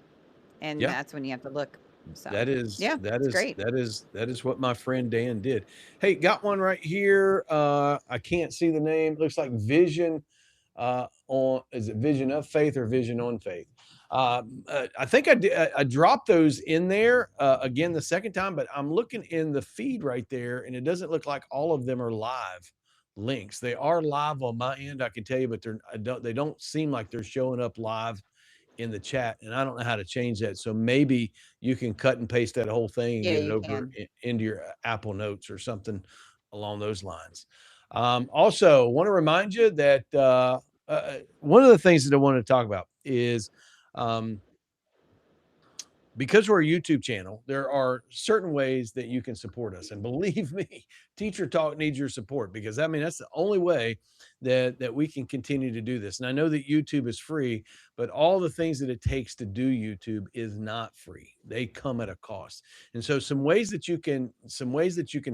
And Yeah. that's when you have to look. So, That is yeah, that it's is great. that is that is what my friend Dan did. Hey, got one right here. I can't see the name. Looks like Vision on is it Vision of Faith or Vision on Faith? I think I did, I dropped those in there again the second time, but I'm looking in the feed right there, and it doesn't look like all of them are live links. They are live on my end, I can tell you, but they don't seem like they're showing up live in the chat, and I don't know how to change that. So maybe you can cut and paste that whole thing and Yeah, get it you over can. into your Apple Notes or something along those lines. Also, want to remind you that one of the things that I want to talk about is um, because we're a YouTube channel, there are certain ways that you can support us. And believe me, Teacher Talk needs your support because I mean that's the only way that we can continue to do this. And I know that YouTube is free, but all the things that it takes to do YouTube is not free. They come at a cost. And so some ways that you can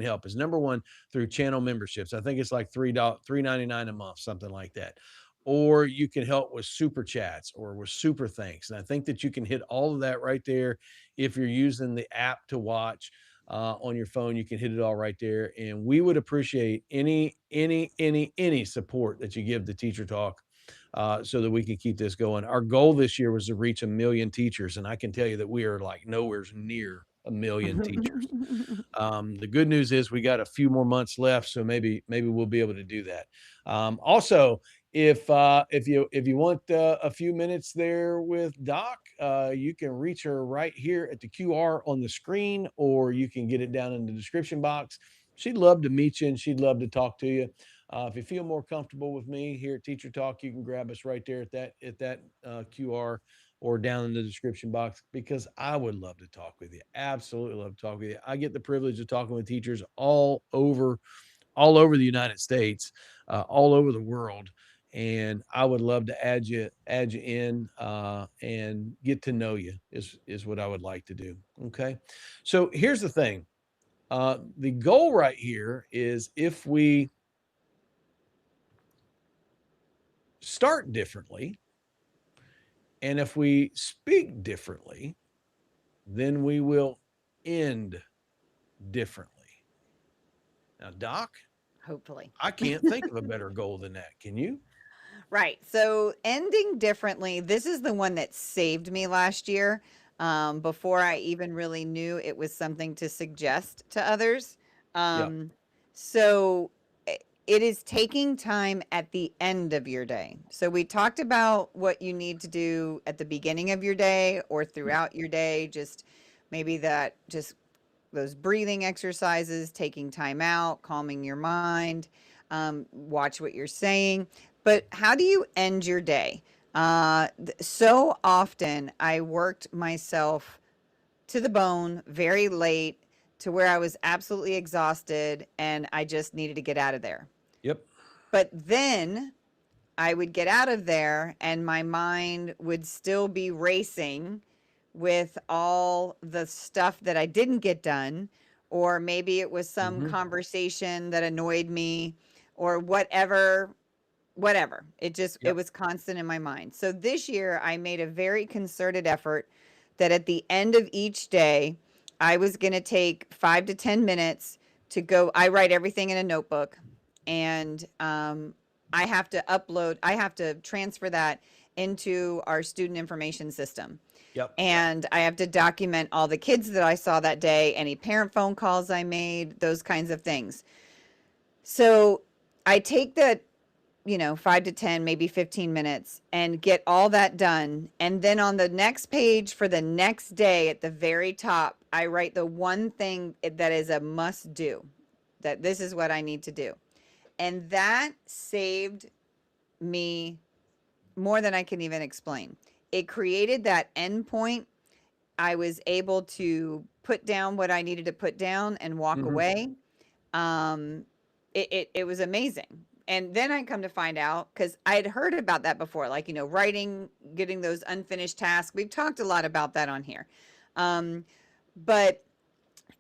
help is number one through channel memberships. I think it's like $3.99 a month, something like that, or you can help with super chats or with super thanks. And I think that you can hit all of that right there. If you're using the app to watch on your phone, you can hit it all right there. And we would appreciate any support that you give the Teacher Talk so that we can keep this going. Our goal this year was to reach 1 million teachers. And I can tell you that we are like nowhere near 1 million teachers. The good news is we got a few more months left, so maybe we'll be able to do that. Also, if you want a few minutes there with Doc, you can reach her right here at the QR on the screen, or you can get it down in the description box. She'd love to meet you and she'd love to talk to you. If you feel more comfortable with me here at Teacher Talk, you can grab us right there at that QR or down in the description box because I would love to talk with you. Absolutely love to talk with you. I get the privilege of talking with teachers all over the United States, all over the world, and I would love to add you in and get to know you is what I would like to do. Okay, so here's the thing. The goal right here is if we start differently and if we speak differently, then we will end differently. Now, Doc, Hopefully. I can't think of a better goal than that. Can you? Right. So ending differently, this is the one that saved me last year. Before I even really knew it was something to suggest to others. Yeah. Um, so it is taking time at the end of your day. So we talked about what you need to do at the beginning of your day or throughout your day, just maybe that just those breathing exercises, taking time out, calming your mind. watch what you're saying. But how do you end your day? So often I worked myself to the bone very late to where I was absolutely exhausted and I just needed to get out of there. Yep. But then I would get out of there and my mind would still be racing with all the stuff that I didn't get done, or maybe it was some Mhm. conversation that annoyed me or whatever. It Yep. was constant in my mind. So this year I made a very concerted effort that at the end of each day I was going to take 5 to 10 minutes to go. I write everything in a notebook, and I have to transfer that into our student information system. Yep. And I have to document all the kids that I saw that day, any parent phone calls I made, those kinds of things. So I take that, 5 to 10, maybe 15 minutes and get all that done. And then on the next page for the next day at the very top, I write the one thing that is a must do, that this is what I need to do. And that saved me more than I can even explain. It created that endpoint. I was able to put down what I needed to put down and walk Mhm. away. Um, it was amazing. And then I come to find out, because I had heard about that before, like, writing, getting those unfinished tasks. We've talked a lot about that on here. Um, but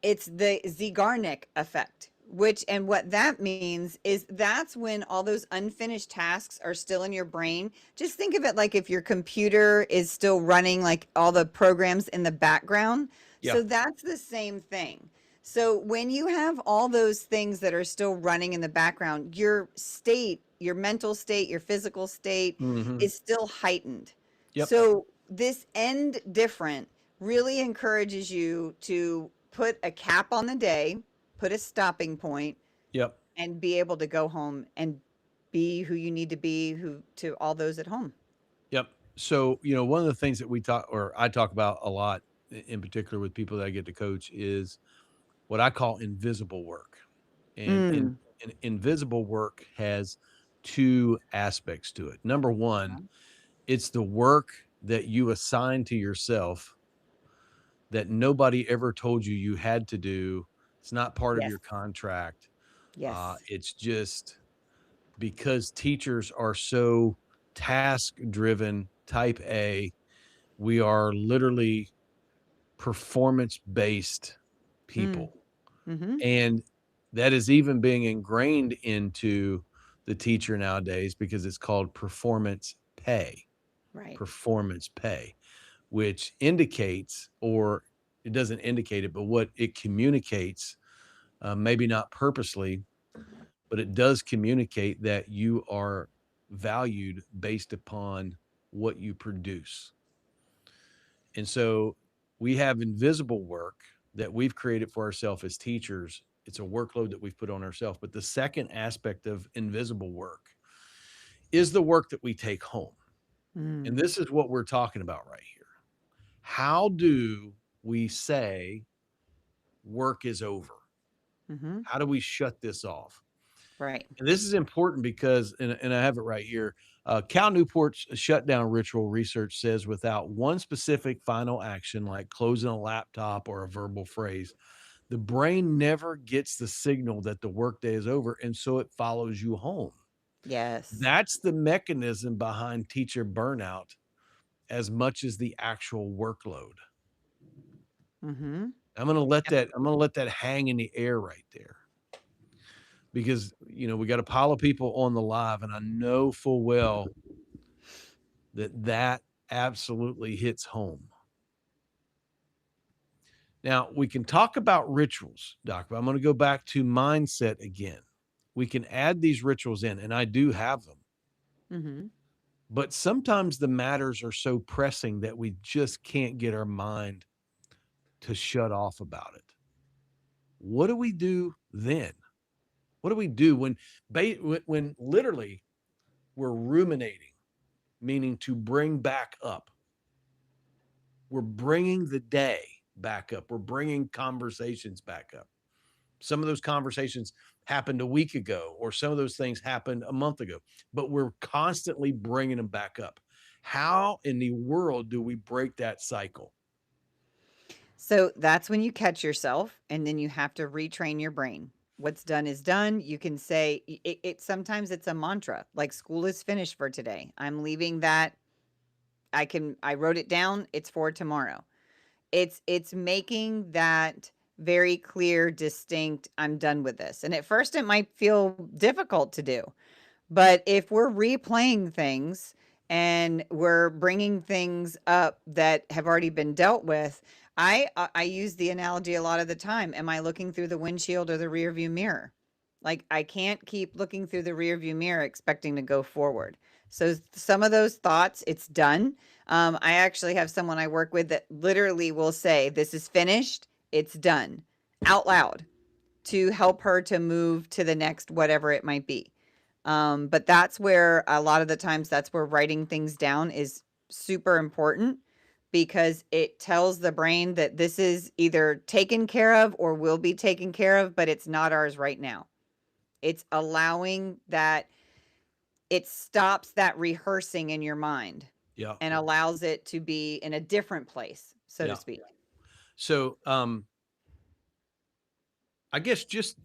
it's the Zeigarnik effect, which, and what that means is that's when all those unfinished tasks are still in your brain. Just think of it like if your computer is still running, like all the programs in the background. Yeah. So that's the same thing. So when you have all those things that are still running in the background, your state, your mental state, your physical state Mhm. is still heightened. Yep. So this end different really encourages you to put a cap on the day, put a stopping point, Yep. and be able to go home and be who you need to be, who to all those at home. Yep. So, one of the things that we talk or I talk about a lot in particular with people that I get to coach is what I call invisible work. And Mm. invisible work has two aspects to it. Number one, it's the work that you assign to yourself that nobody ever told you you had to do. It's not part of Yes. your contract. Yes. It's just because teachers are so task driven, type A, we are literally performance based Mm. people. Mm-hmm. And that is even being ingrained into the teacher nowadays because it's called Right. performance pay, which indicates, or it doesn't indicate it, but what it communicates, maybe not purposely, but it does communicate that you are valued based upon what you produce. And so we have invisible work that we've created for ourselves as teachers. It's a workload that we've put on ourselves. But the second aspect of invisible work is the work that we take home. And Mm. this is what we're talking about right here. How do we say work is over? Mm-hmm. How do we shut this off? Right. And this is important because, and I have it right here. Cal Newport's shutdown ritual research says without one specific final action, like closing a laptop or a verbal phrase, the brain never gets the signal that the workday is over. And so it follows you home. Yes. That's the mechanism behind teacher burnout as much as the actual workload. Mm-hmm. I'm going to let that hang in the air right there because, we got a pile of people on the live and I know full well that absolutely hits home. Now, we can talk about rituals, Doc, but I'm going to go back to mindset again. We can add these rituals in, and I do have them. Mm-hmm. But sometimes the matters are so pressing that we just can't get our mind to shut off about it. What do we do then? What do we do when literally we're ruminating, meaning to bring back up? We're bringing the day back up. We're bringing conversations back up. Some of those conversations happened a week ago, or some of those things happened a month ago, but we're constantly bringing them back up. How in the world do we break that cycle? So that's when you catch yourself and then you have to retrain your brain. What's done is done. You can say it sometimes it's a mantra, like school is finished for today. I'm leaving that. I wrote it down. It's for tomorrow. It's making that very clear, distinct, I'm done with this. And at first it might feel difficult to do. But if we're replaying things and we're bringing things up that have already been dealt with, I use the analogy a lot of the time. Am I looking through the windshield or the rear view mirror? Like I can't keep looking through the rear view mirror expecting to go forward. So some of those thoughts, it's done. I actually have someone I work with that literally will say, "This is finished. It's done," out loud to help her to move to the next whatever it might be. But that's where a lot of the times that's where writing things down is super important because it tells the brain that this is either taken care of or will be taken care of, but it's not ours right now. It's allowing that it stops that rehearsing in your mind Yeah. and allows it to be in a different place, so to Yeah. speak. So, I guess just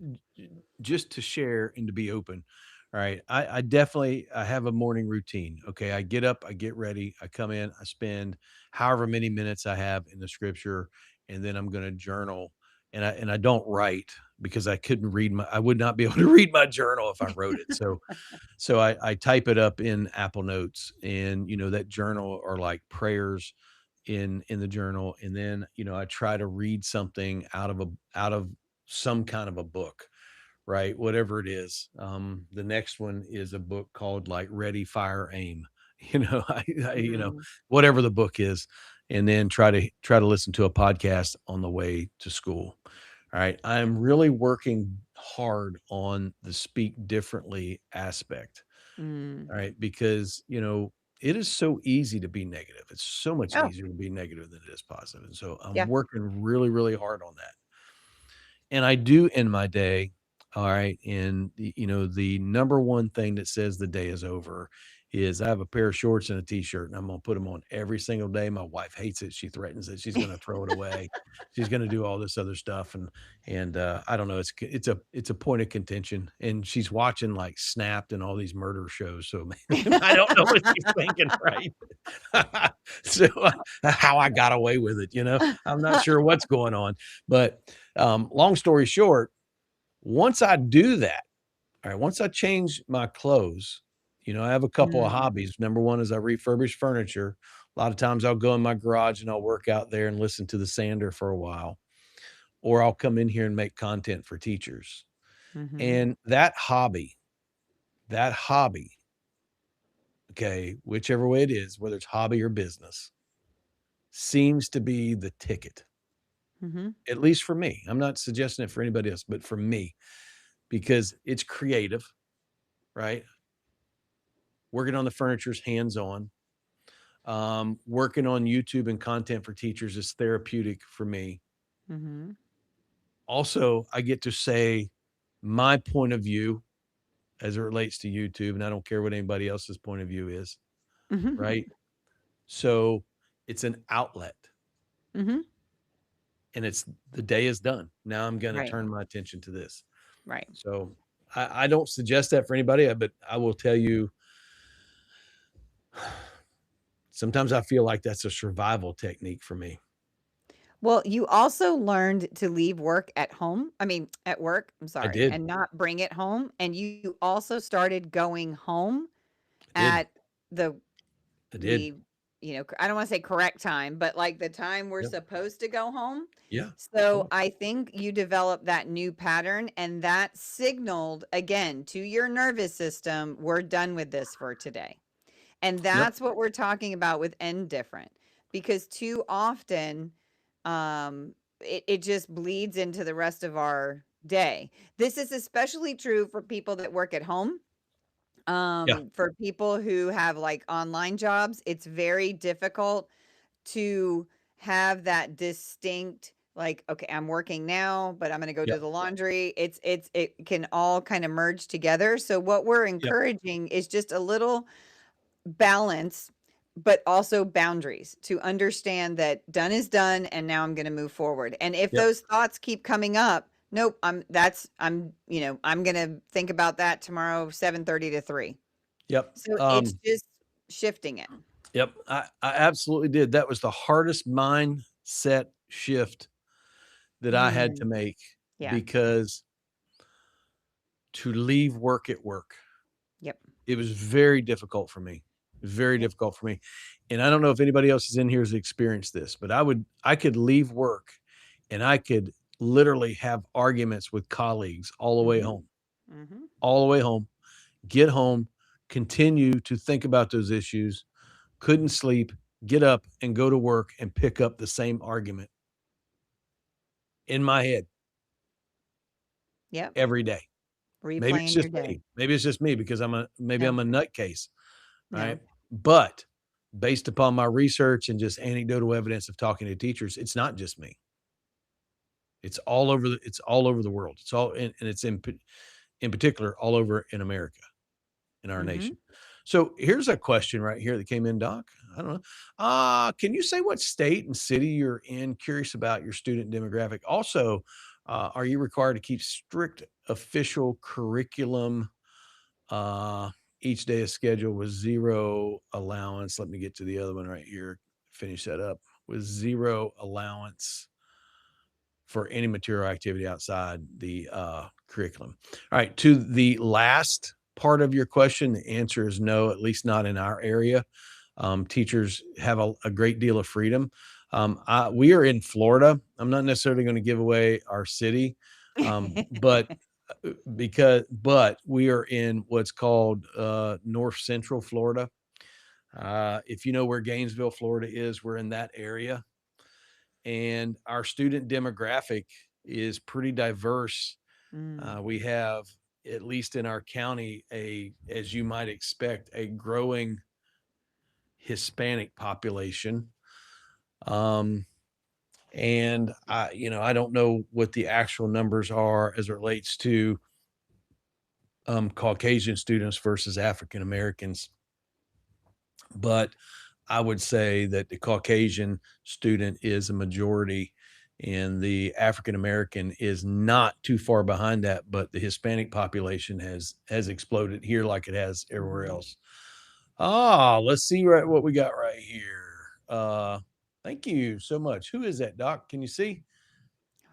to share and to be open, all right. I definitely I have a morning routine. Okay. I get up, I get ready, I come in, I spend however many minutes I have in the scripture, and then I'm gonna journal. And I don't write because I would not be able to read my journal if I wrote it. So I type it up in Apple Notes, and that journal are like prayers in the journal. And then I try to read something out of some kind of a book, right? Whatever it is. The next one is a book called like Ready, Fire, Aim. Mhm. Whatever the book is, and then try to listen to a podcast on the way to school. All right. I'm really working hard on the speak differently aspect. Mm. All right. Because, it is so easy to be negative. It's so much Oh, easier to be negative than it is positive. And so I'm yeah. working really, really hard on that. And I do end my day, all right, and the number one thing that says the day is over is I have a pair of shorts and a t-shirt, and I'm gonna put them on every single day. My wife hates it. She threatens that she's gonna throw it away. She's gonna do all this other stuff, and I don't know. It's a point of contention, and she's watching like Snapped and all these murder shows. So I don't know what she's thinking, right? So how I got away with it, I'm not sure what's going on, but long story short, once I do that, all right, once I change my clothes, I have a couple of Mm. hobbies. Number one is I refurbish furniture. A lot of times I'll go in my garage and I'll work out there and listen to the sander for a while, or I'll come in here and make content for teachers. Mhm. And that hobby, okay, whichever way it is, whether it's hobby or business, seems to be the ticket, Mhm. at least for me. I'm not suggesting it for anybody else, but for me, because it's creative, right? Working on the furniture's hands on. Working on YouTube and content for teachers is therapeutic for me. Mhm. Also, I get to say my point of view as it relates to YouTube, and I don't care what anybody else's point of view is, Mhm. right? So it's an outlet, Mhm. and the day is done. Now I'm going to Right. turn my attention to this. Right. So I don't suggest that for anybody, but I will tell you, sometimes I feel like that's a survival technique for me. Well, you also learned to leave work at home. I mean, at work, I'm I sorry, did. and not bring it home. And you also started going home I did. at the I did. the I don't want to say correct time, but like the time we're Yep. supposed to go home. Yeah. So Totally. I think you developed that new pattern and that signaled again to your nervous system, we're done with this for today. And Yep. that's what we're talking about with end different because too often it just bleeds into the rest of our day. This is especially true for people that work at home. Yeah. For people who have like online jobs, it's very difficult to have that distinct Like, okay, I'm working now, but I'm going to go do Yep. the laundry. It can all kind of merge together. So what we're Yep. encouraging is just a little balance, but also boundaries to understand that done is done and now I'm going to move forward. And if Yep. those thoughts keep coming up, nope, I'm going to think about that tomorrow 7:30 to 3. Yep. So it's just shifting it. Yep. I absolutely did. That was the hardest mindset shift that I had to Mm, make yeah. because to leave work at work, Yep. it was very difficult for me. Very Yep. difficult for me. And I don't know if anybody else is in here has experienced this, but I could leave work and I could literally have arguments with colleagues all the way Mhm. home, Mhm. all the way home, get home, continue to think about those issues, couldn't sleep, get up and go to work and pick up the same argument in my head Yep. every day. Maybe it's Replaying your just day. me. Maybe it's just me because I'm No. a nutcase, right? No. But based upon my research and just anecdotal evidence of talking to teachers, it's not just me. It's all over the world. It's all and it's in particular all over in America, in our Mhm. nation. So here's a question right here that came in, Doc. I don't know. Can you say what state and city you're in? Curious about your student demographic. Also, are you required to keep strict official curriculum uh, each day of schedule with zero allowance? Let me get to the other one right here. Finish that up with zero allowance for any material activity outside the curriculum. All right, to the last part of your question, the answer is no, at least not in our area. Teachers have a great deal of freedom. We are in Florida. I'm not necessarily going to give away our city, but but we are in what's called North Central Florida. If you know where Gainesville, Florida is, we're in that area, and our student demographic is pretty diverse. Mm. We have, at least in our county, as you might expect, a growing Hispanic population. Um, and I don't know what the actual numbers are as it relates to Caucasian students versus African Americans, but I would say that the Caucasian student is a majority and the African American is not too far behind that, but the Hispanic population has exploded here like it has everywhere Mhm. else. Let's see what we got right here. Thank you so much. Who is that, Doc? Can you see?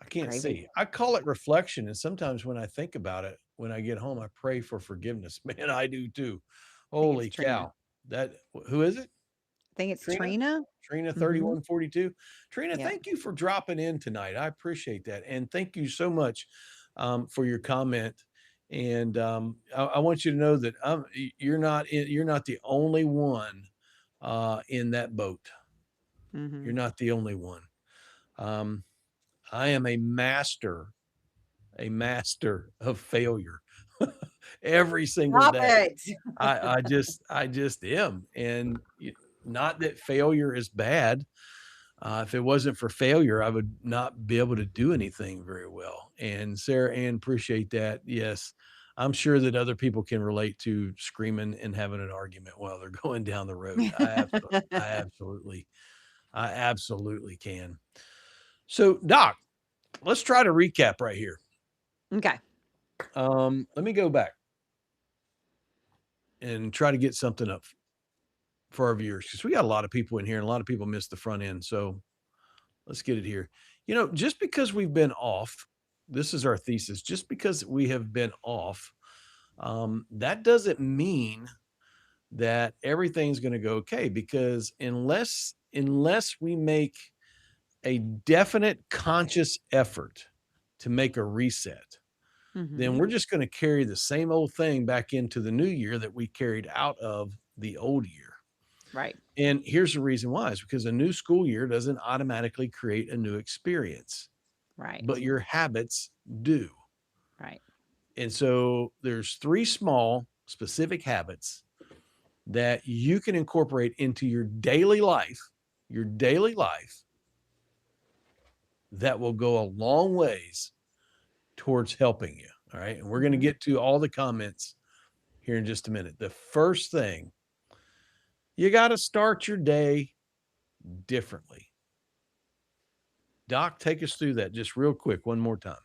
I can't Gravy. see. I call it reflection, and sometimes when I think about it, when I get home, I pray for forgiveness. Man, I do too. I think it's Holy Trina. cow! Who is it? I think it's Trina? Trina. Trina Mhm. 3142. Trina, Yeah. thank you for dropping in tonight. I appreciate that. And thank you so much for your comment. And I want you to know that you're not the only one in that boat. You're Mhm. not the only one. Um, I am a master of failure every single Stop day. it. I just am. And not that failure is bad. If it wasn't for failure, I would not be able to do anything very well. And Sarah Ann, appreciate that. Yes, I'm sure that other people can relate to screaming and having an argument while they're going down the road. I absolutely, I absolutely can. So, Doc, let's try to recap right here. Okay. Let me go back and try to get something up for our viewers because we got a lot of people in here and a lot of people missed the front end. So let's get it here. Just because we've been off, this is our thesis, just because we have been off, that doesn't mean that everything's going to go okay because unless we make a definite conscious effort to make a reset, then Mhm. we're just going to carry the same old thing back into the new year that we carried out of the old year. Right. And here's the reason why is because a new school year doesn't automatically create a new experience, but Right. your habits do. Right. And so there's three small specific habits that you can incorporate into your daily life that will go a long ways towards helping you. All right. And we're going to Mhm. get to all the comments here in just a minute. The first thing, you got to start your day differently. Doc, take us through that just real quick, one more time.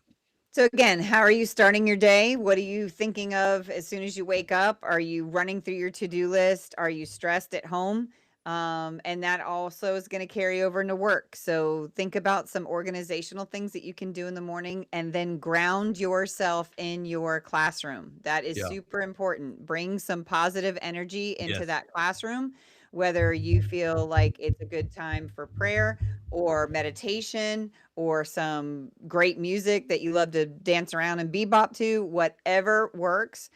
So again, how are you starting your day? What are you thinking of as soon as you wake up? Are you running through your to-do list? Are you stressed at home? And that also is going to carry over into work. So think about some organizational things that you can do in the morning and then ground yourself in your classroom. That is Yeah. super important. Bring some positive energy into Yes. that classroom, whether you feel like it's a good time for prayer or meditation or some great music that you love to dance around and bebop to, whatever works.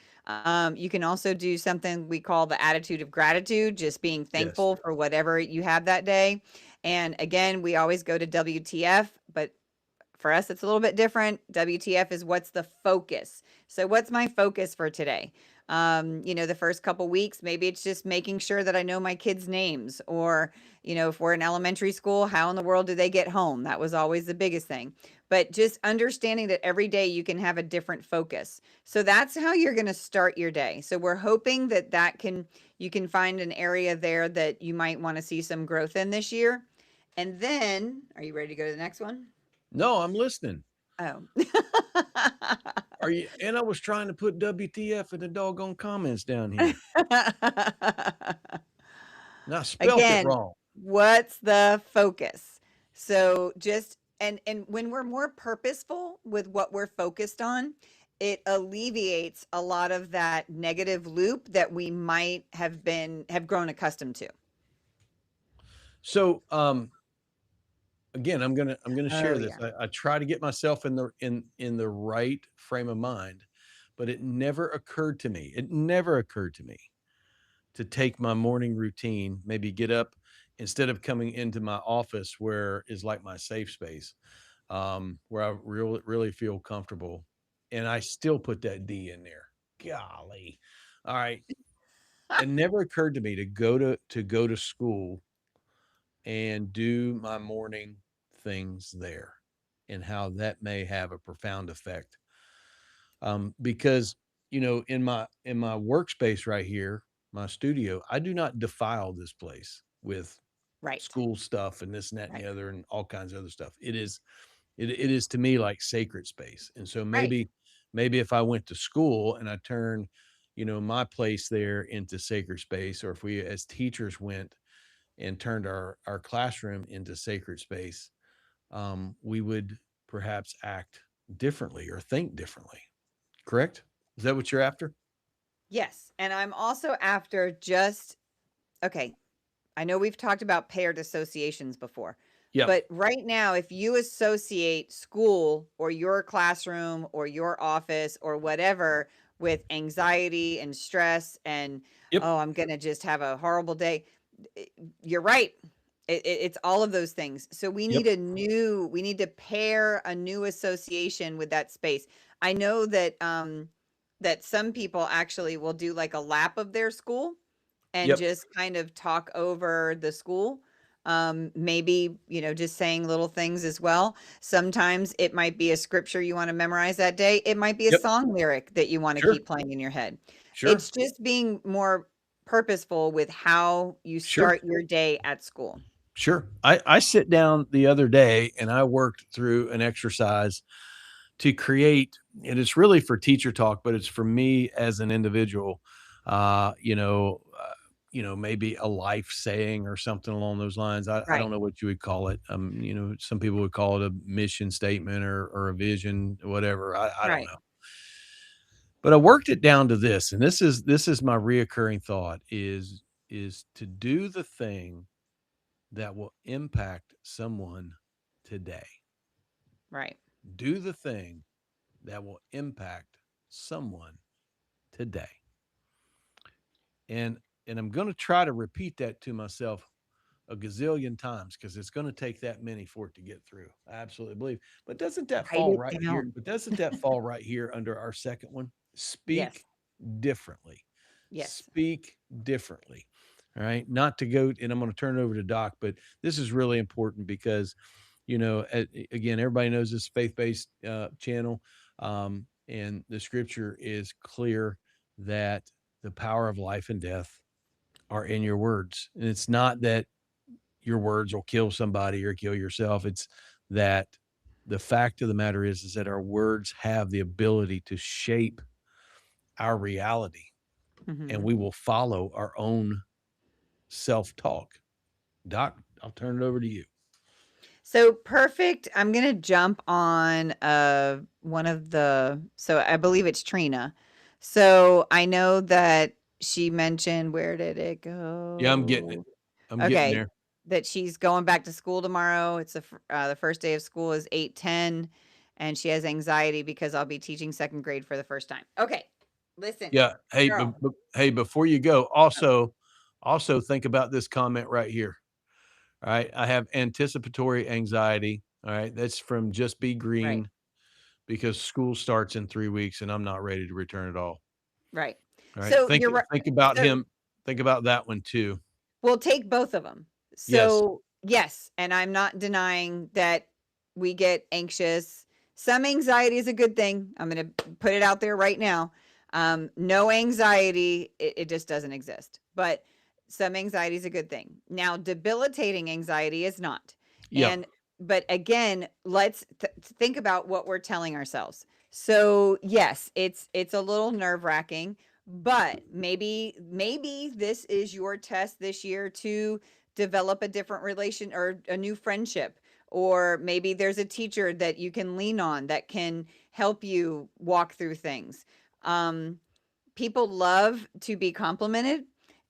You can also do something we call the attitude of gratitude, just being Yes. thankful for whatever you have that day. And again, we always go to WTF, but for us, it's a little bit different. WTF is what's the focus. So, what's my focus for today? The first couple weeks, maybe it's just making sure that I know my kids' names, or, if we're in elementary school, how in the world do they get home? That was always the biggest thing. But just understanding that every day you can have a different focus. So, that's how you're going to start your day. So, we're hoping that you can find an area there that you might want to see some growth in this year. And then, are you ready to go to the next one? No, I'm listening. Oh. Are you? And I was trying to put WTF in the doggone comments down here. And I spelt it Again, wrong. what's the focus? So just and when we're more purposeful with what we're focused on, it alleviates a lot of that negative loop that we might have grown accustomed to. So, again, I'm gonna Oh share this. yeah. I try to get myself in the right frame of mind, but it never occurred to me. It never occurred to me to take my morning routine, maybe get up instead of coming into my office where is like my safe space, where I really feel comfortable, and I still put that D in there. Golly. All right. It never occurred to me to go to school and do my morning things there and how that may have a profound effect. Because in my workspace right here, my studio, I do not defile this place with Right. school stuff and this and that and Right. the other and all kinds of other stuff. It is to me like sacred space. And so Right. maybe if I went to school and I turned, my place there into sacred space, or if we as teachers went and turned our classroom into sacred space, we would perhaps act differently or think differently. Correct? Is that what you're after? Yes. And I'm also after just okay, I know we've talked about paired associations before, Yep. but right now, if you associate school or your classroom or your office or whatever with anxiety and stress and, Yep. oh, I'm going to just have a horrible day, i- you're right. It's all of those things. So Yep. we need to pair a new association with that space. I know that some people actually will do like a lap of their school and Yep. just kind of talk over the school. Maybe, just saying little things as well. Sometimes it might be a scripture you want to memorize that day. It might be a Yep. song lyric that you want to Sure. keep playing in your head. Sure. It's just being more purposeful with how you Sure. start your day at school. Sure. I sit down the other day and I worked through an exercise to create, and it's really for teacher talk, but it's for me as an individual. Maybe a life saying or something along those lines. I Right. don't know what you would call it. Some people would call it a mission statement or a vision, whatever. I don't Right. know. But I worked it down to this, and this is my reoccurring thought is to do the thing that will impact someone today. Right. Do the thing that will impact someone today. And and I'm going to try to repeat that to myself a gazillion times because it's going to take that many for it to get through. I absolutely believe. But doesn't that Write fall it right here? down. But doesn't that fall right here under our second one? Yes. Speak differently. Yes. Speak differently. All right. Not to go, and I'm going to turn it over to Doc, but this is really important because Again, everybody knows this faith-based channel, and the scripture is clear that the power of life and death are in your words. And it's not that your words will kill somebody or kill yourself. It's that the fact of the matter is that our words have the ability to shape our reality, and Mhm. we will follow our own self-talk. Doc, I'll turn it over to you. So perfect. I'm gonna jump on one of the so I believe it's Trina. So I know that she mentioned where did it Yeah, I'm getting it. go? I'm getting Okay, there. that she's going back to school tomorrow. It's the first day of school is 8:10, and she has anxiety because I'll be teaching second grade for the first time. Okay, listen, Yeah. Hey, girl. hey, before you go, also think about this comment right here. All right. I have anticipatory anxiety. All right. That's from Just Be Right, Green because school starts in 3 weeks and I'm not ready to return at all. right. All right. So you're right. Think about So him. Think about that one too. we'll take both of them. Yes. So, yes, and I'm not denying that we get anxious. Some anxiety is a good thing. I'm gonna put it out there right now. No anxiety, it just doesn't exist. But some anxiety is a good thing. Now, debilitating anxiety is not. Yeah. And but again, let's think about what we're telling ourselves. So, yes, it's a little nerve-wracking, but maybe this is your test this year to develop a different relation or a new friendship, or maybe there's a teacher that you can lean on that can help you walk through things. um People love to be complimented,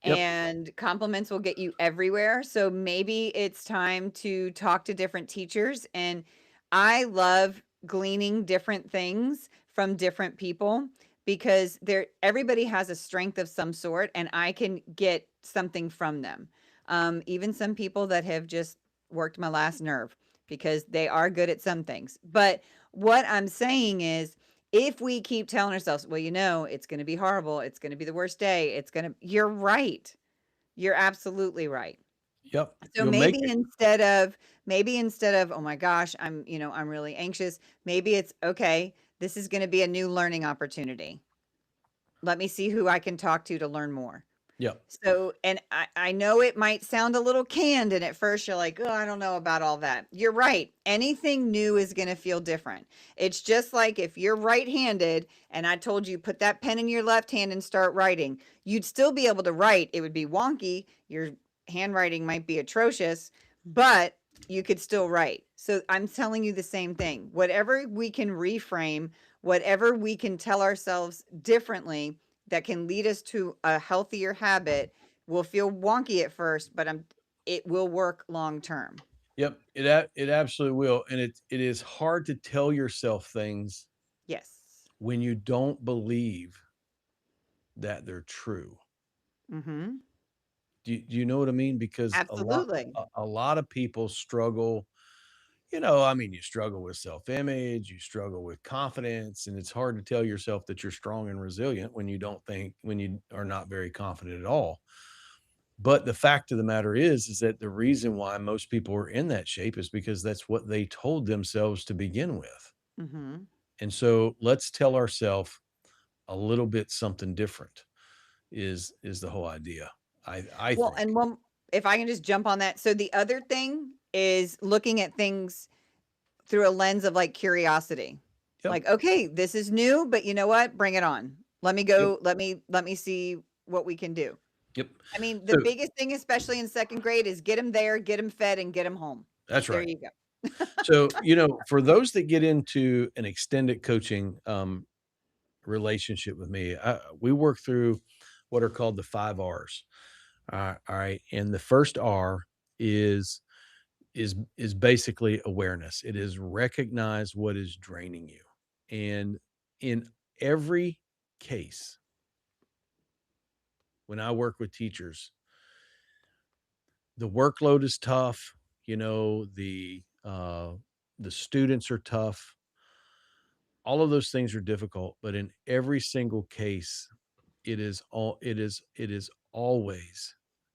Yep. and compliments will get you everywhere. So maybe it's time to talk to different teachers. And I love gleaning different things from different people because everybody has a strength of some sort, and I can get something from them. Even some people that have just worked my last nerve because they are good at some things. But what I'm saying is, if we keep telling ourselves, well, it's going to be horrible, it's going to be the worst day, you're right. You're absolutely right. Yep. So You'll make it. maybe instead of, oh my gosh, I'm really anxious, maybe it's okay, this is going to be a new learning opportunity. Let me see who I can talk to learn more. Yep. So, and I know it might sound a little canned, and at first you're like, oh, I don't know about all that. You're right. Anything new is going to feel different. It's just like if you're right handed and I told you put that pen in your left hand and start writing, you'd still be able to write. It would be wonky. Your handwriting might be atrocious, but you could still write. So I'm telling you the same thing. Whatever we can reframe, whatever we can tell ourselves differently that can lead us to a healthier habit will feel wonky at first, but it will work long term. Yep. It absolutely will. And it is hard to tell yourself things Yes. when you don't believe that they're true. Mhm. Do you know what I mean? Because Absolutely. a lot of people struggle. I mean, you struggle with self-image, you struggle with confidence, and it's hard to tell yourself that you're strong and resilient when you are not very confident at all. But the fact of the matter is that the reason why most people are in that shape is because that's what they told themselves to begin with. Mhm. And so let's tell ourselves a little bit something different is the whole idea. I Well, think. and one if I can just jump on that. So the other thing is looking at things through a lens of like curiosity. Yep. Like, okay, this is new, but you know what? Bring it on. Let me Yep. go. Let me see what we can do. Yep. I mean, the So biggest thing, especially in second grade, is get them there, get them fed, and get them home. that's There right. you go. So, for those that get into an extended coaching relationship with me, we work through what are called the 5 R's. All right. And the first R is is basically awareness. It is recognize what is draining you. And in every case, when I work with teachers, the workload is tough, the students are tough. All of those things are difficult, but in every single case, it is always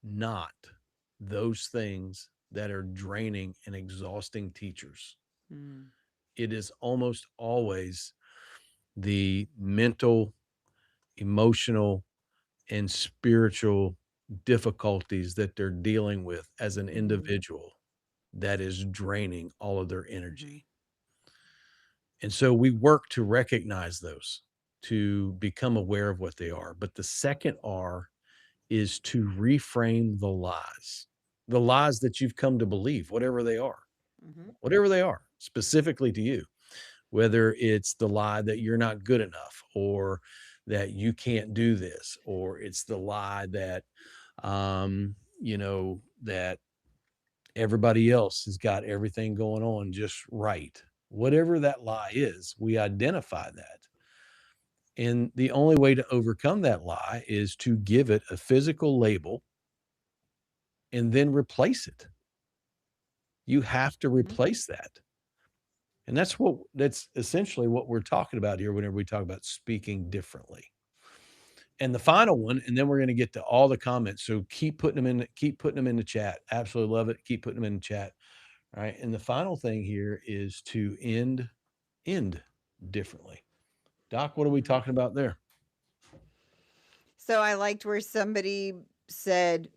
not those things that are draining and exhausting teachers. Mm. It is almost always the mental, emotional, and spiritual difficulties that they're dealing with as an Mhm. individual that is draining all of their Mhm. energy. And so we work to recognize those, to become aware of what they are. But the second R is to reframe the lies that you've come to believe, Mhm. whatever they are, specifically to you, whether it's the lie that you're not good enough or that you can't do this, or it's the lie that, that everybody else has got everything going on just right. Whatever that lie is, we identify that. And the only way to overcome that lie is to give it a physical label and then replace it. You have to Mhm. replace that. And that's essentially what we're talking about here whenever we talk about speaking differently. And the final one, and then we're going to get to all the comments. So keep putting them in the chat. Absolutely love it. Keep putting them in the chat. All right. And the final thing here is to end differently. Doc, what are we Mhm. talking about there? So I liked where somebody said,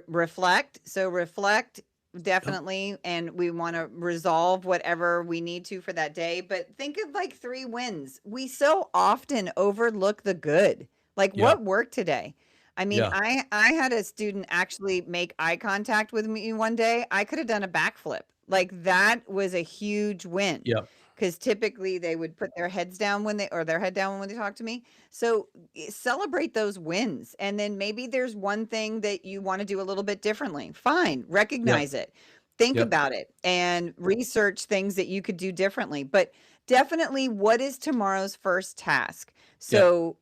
reflect. So reflect Yep. definitely, and we want to resolve whatever we need to for that day. But think of like 3 wins. We so often overlook the good. Like Yeah. what worked today? I mean, Yeah. I had a student actually make eye contact with me one day. I could have done a backflip. Like that was a huge win. Yep. Because typically they would put their heads down when they or their head down when they talk to me. So celebrate those wins. And then maybe there's one thing that you want to do a little bit differently. Fine, Yep. recognize it. Think Yep. about it and research things that you could do differently. But definitely, what is tomorrow's first task? Yep. So,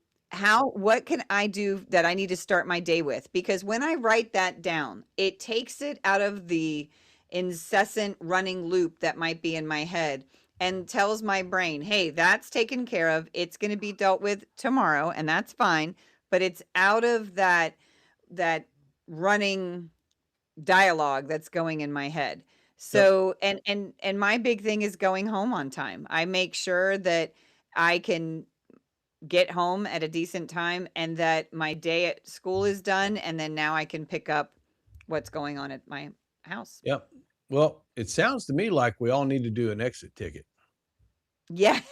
what can I do that I need to start my day with? Because when I write that down, it takes it out of the incessant running loop that might be in my head and tells my brain, hey, that's taken care of. It's going to be dealt with tomorrow, and that's fine. But it's out of that running dialogue that's going in my head. Yep. So and my big thing is going home on time. I make sure that I can get home at a decent time and that my day at school is done and then now I can pick up what's going on at my house. Yep. Well, it sounds to me like we all need to do an exit ticket. Yes.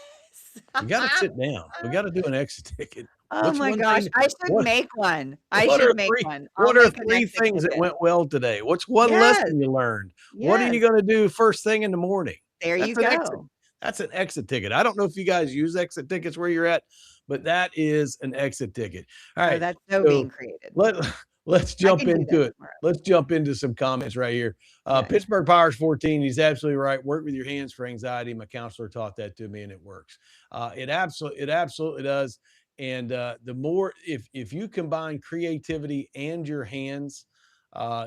We got to sit down. We got to do an exit ticket. Oh What's my one gosh, thing? I should What make one. I what should are make 3 one. I'll what are make an 3 exit things that ticket. went well today? What's one Yes, lesson you learned? What are you yes. gonna do first thing in the morning? There you That's an exit go. that's an exit ticket. I don't know if you guys use exit tickets where you're at, but that is an exit ticket. All Oh, right. that's so being So created. let let's I jump can do that into it. tomorrow. Let's jump into some comments right here. Okay. Pittsburgh Pirates 14. He's absolutely right. Work with your hands for anxiety. My counselor taught that to me, and it works. It absolutely does. And the more if you combine creativity and your hands,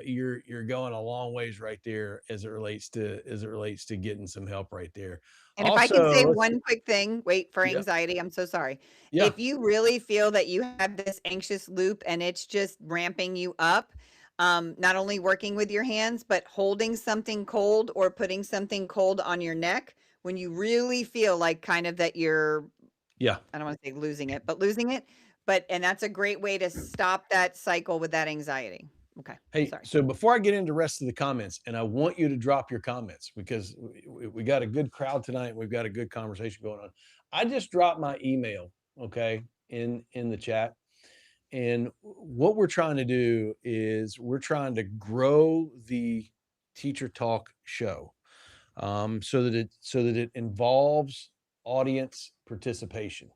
you're going a long ways right there as it relates to getting some help right there. And if I can Also, say let's one quick thing, wait, for yeah, anxiety, I'm so sorry. yeah, If you really feel that you have this anxious loop and it's just ramping you up, not only working with your hands, but holding something cold or putting something cold on your neck when you really feel like kind of that you're, yeah. I don't want to say losing it, but losing it. And that's a great way to stop that cycle with that anxiety. Okay. Hey, Sorry. so before I get into the rest of the comments, and I want you to drop your comments because we got a good crowd tonight. We've got a good conversation going on. I just dropped my email, okay, in the chat. And what we're trying to do is we're trying to grow the Teacher Talk show, so that it involves audience participation,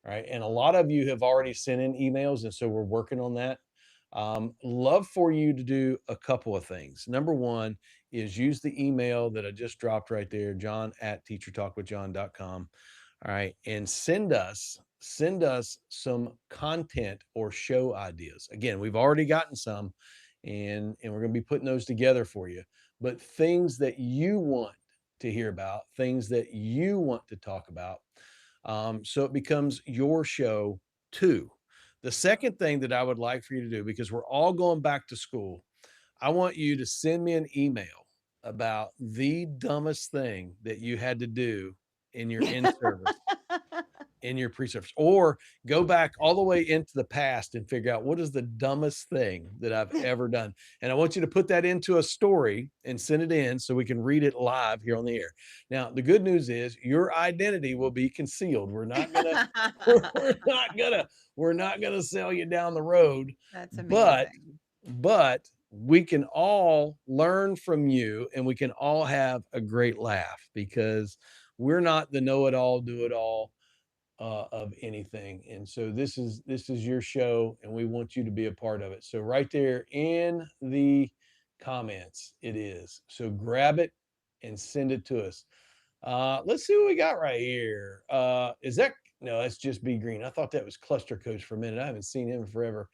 right? And a lot of you have already sent in emails, and so we're working on that. Love for you to do a couple of things. Number one is use the email that I just dropped right there, John at teachertalkwithjohn.com. All right. And send us some content or show ideas. Again, we've already gotten some, and we're going to be putting those together for you. But things that you want to hear about, things that you want to talk about. So it becomes your show too. The second thing that I would like for you to do, because we're all going back to school, I want you to send me an email about the dumbest thing that you had to do in your in-service, in your pre-service, or go back all the way into the past and figure out what is the dumbest thing that I've ever done. And I want you to put that into a story and send it in so we can read it live here on the air. Now, the good news is your identity will be concealed. We're not gonna, we're not gonna, we're not gonna sell you down the road, That's but amazing. but we can all learn from you and we can all have a great laugh because we're not the know-it-all, do-it-all of anything. And so this is your show, and we want you to be a part of it. So right there in the comments, it is. So grab it and send it to us. Let's see what we got right here. Is that no? That's just Be Green. I thought that was Cluster Coach for a minute. I haven't seen him forever.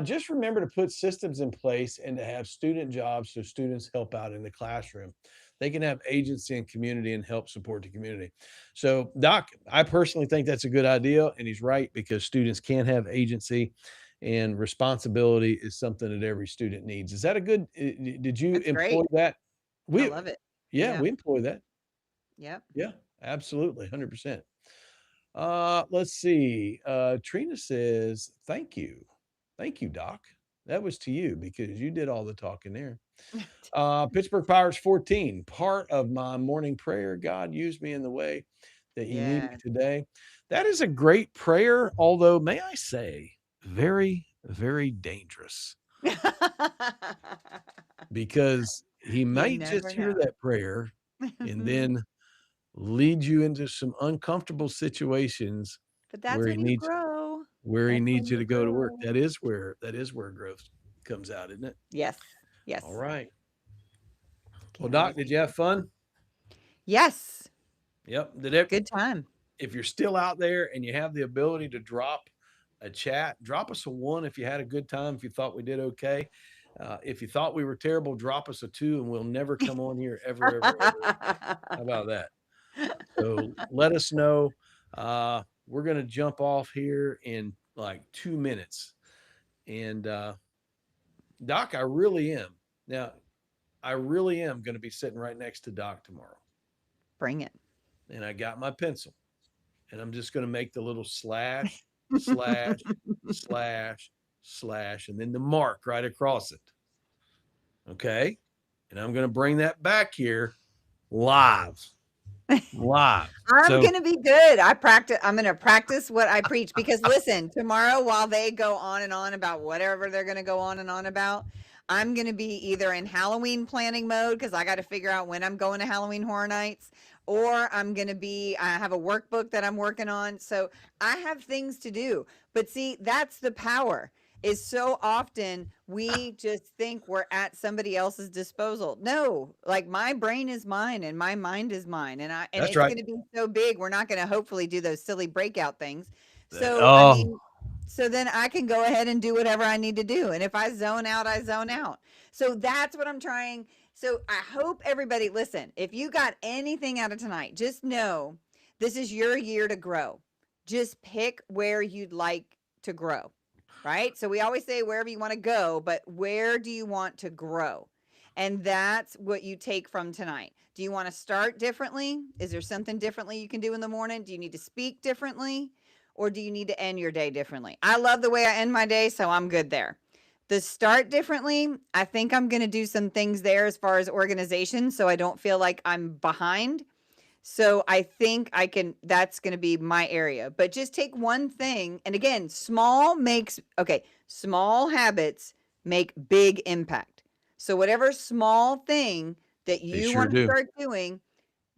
Just remember to put systems in place and to have student jobs so students help out in the classroom. They can have agency and community and help support the community. So, Doc, I personally think that's a good idea, and he's right because students can have agency, and responsibility is something that every student needs. Is that a good? Did you That's employ great. that? I We, love it. yeah, Yeah. we employ that. Yep. Yeah, absolutely, 100%. Let's see. Trina says, "Thank you. Thank you, Doc. That was to you because you did all the talking there." Pittsburgh Pirates 14. Part of my morning prayer, God used me in the way that you need me Yes. today. That is a great prayer, although may I say, very, very dangerous because he You might just never hear know. that prayer and then lead you into some uncomfortable situations But that's where he when you needs grow. where he That's needs when you you to go to work. grow. That is where growth comes out, isn't it? Yes. All Yes. right. Well, Can't Doc, wait did to you hear. have fun? Yes. Yep. Did it? Good time. If you're still out there and you have the ability to drop a chat, drop us a one if you had a good time, if you thought we did okay. If you thought we were terrible, drop us a two, and we'll never come on here ever, ever, ever again. How about that? So let us know. We're going to jump off here in like 2 minutes. And Doc, I really am. Now, I really am going to be sitting right next to Doc tomorrow. Bring it. And I got my pencil, and I'm just going to make the little slash, slash, slash, slash, and then the mark right across it. Okay. And I'm going to bring that back here live, live. I'm So gonna be good. I'm gonna practice what I preach because listen, tomorrow while they go on and on about whatever they're gonna go on and on about, I'm gonna be either in Halloween planning mode because I got to figure out when I'm going to Halloween Horror Nights, or I have a workbook that I'm working on. So I have things to do. But see, that's the power is so often we just think we're at somebody else's disposal. No, like my brain is mine and my mind is mine and that's it's right. going to be so big we're not going to hopefully do those silly breakout things. So I Oh, mean so then I can go ahead and do whatever I need to do and if I zone out I zone out. So that's what I'm trying. So I hope everybody listen, if you got anything out of tonight, just know this is your year to grow. Just pick where you'd like to grow, right? So we always say wherever you want to go, but where do you want to grow? And that's what you take from tonight. Do you want to start differently? Is there something differently you can do in the morning? Do you need to speak differently? Or do you need to end your day differently? I love the way I end my day, so I'm good there. The start differently, I think I'm going to do some things there as far as organization so I don't feel like I'm behind. So I think I can, that's going to be my area. But just take one thing. And again, small habits make big impact. So whatever small thing that they you sure want to do. start doing,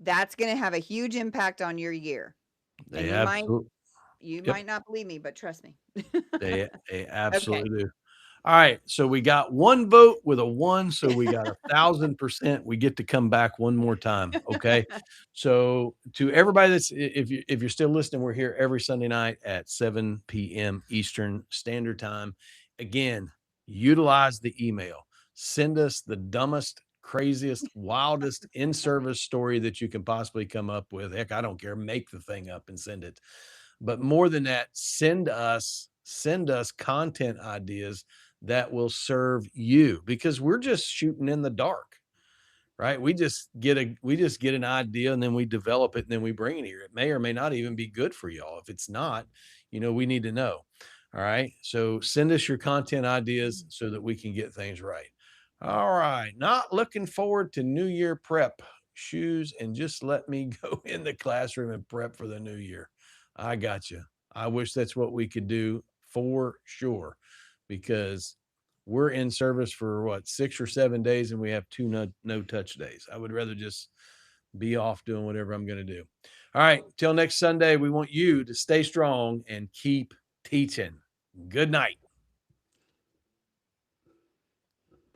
that's going to have a huge impact on your year. And They absolutely. you Yep. might not believe me, but trust me. They Okay. absolutely do. All right. So we got one vote with a one. So we got 1,000%. We get to come back one more time. Okay. So to everybody if you're still listening, we're here every Sunday night at 7 p.m. Eastern Standard Time. Again, utilize the email. Send us the dumbest, craziest, wildest in-service story that you can possibly come up with. Heck, I don't care. Make the thing up and send it. But more than that, send us content ideas that will serve you because we're just shooting in the dark. right? We just get an idea and then we develop it and then we bring it here. It may or may not even be good for y'all. If it's not, we need to know. All right. So send us your content ideas so that we can get things right. All right. Not looking forward to New Year prep shoes and just let me go in the classroom and prep for the new year. I got you. I wish that's what we could do for sure because we're in service for what, 6 or 7 days, and we have two no touch days. I would rather just be off doing whatever I'm going to do. All right. Till next Sunday, we want you to stay strong and keep teaching. Good night.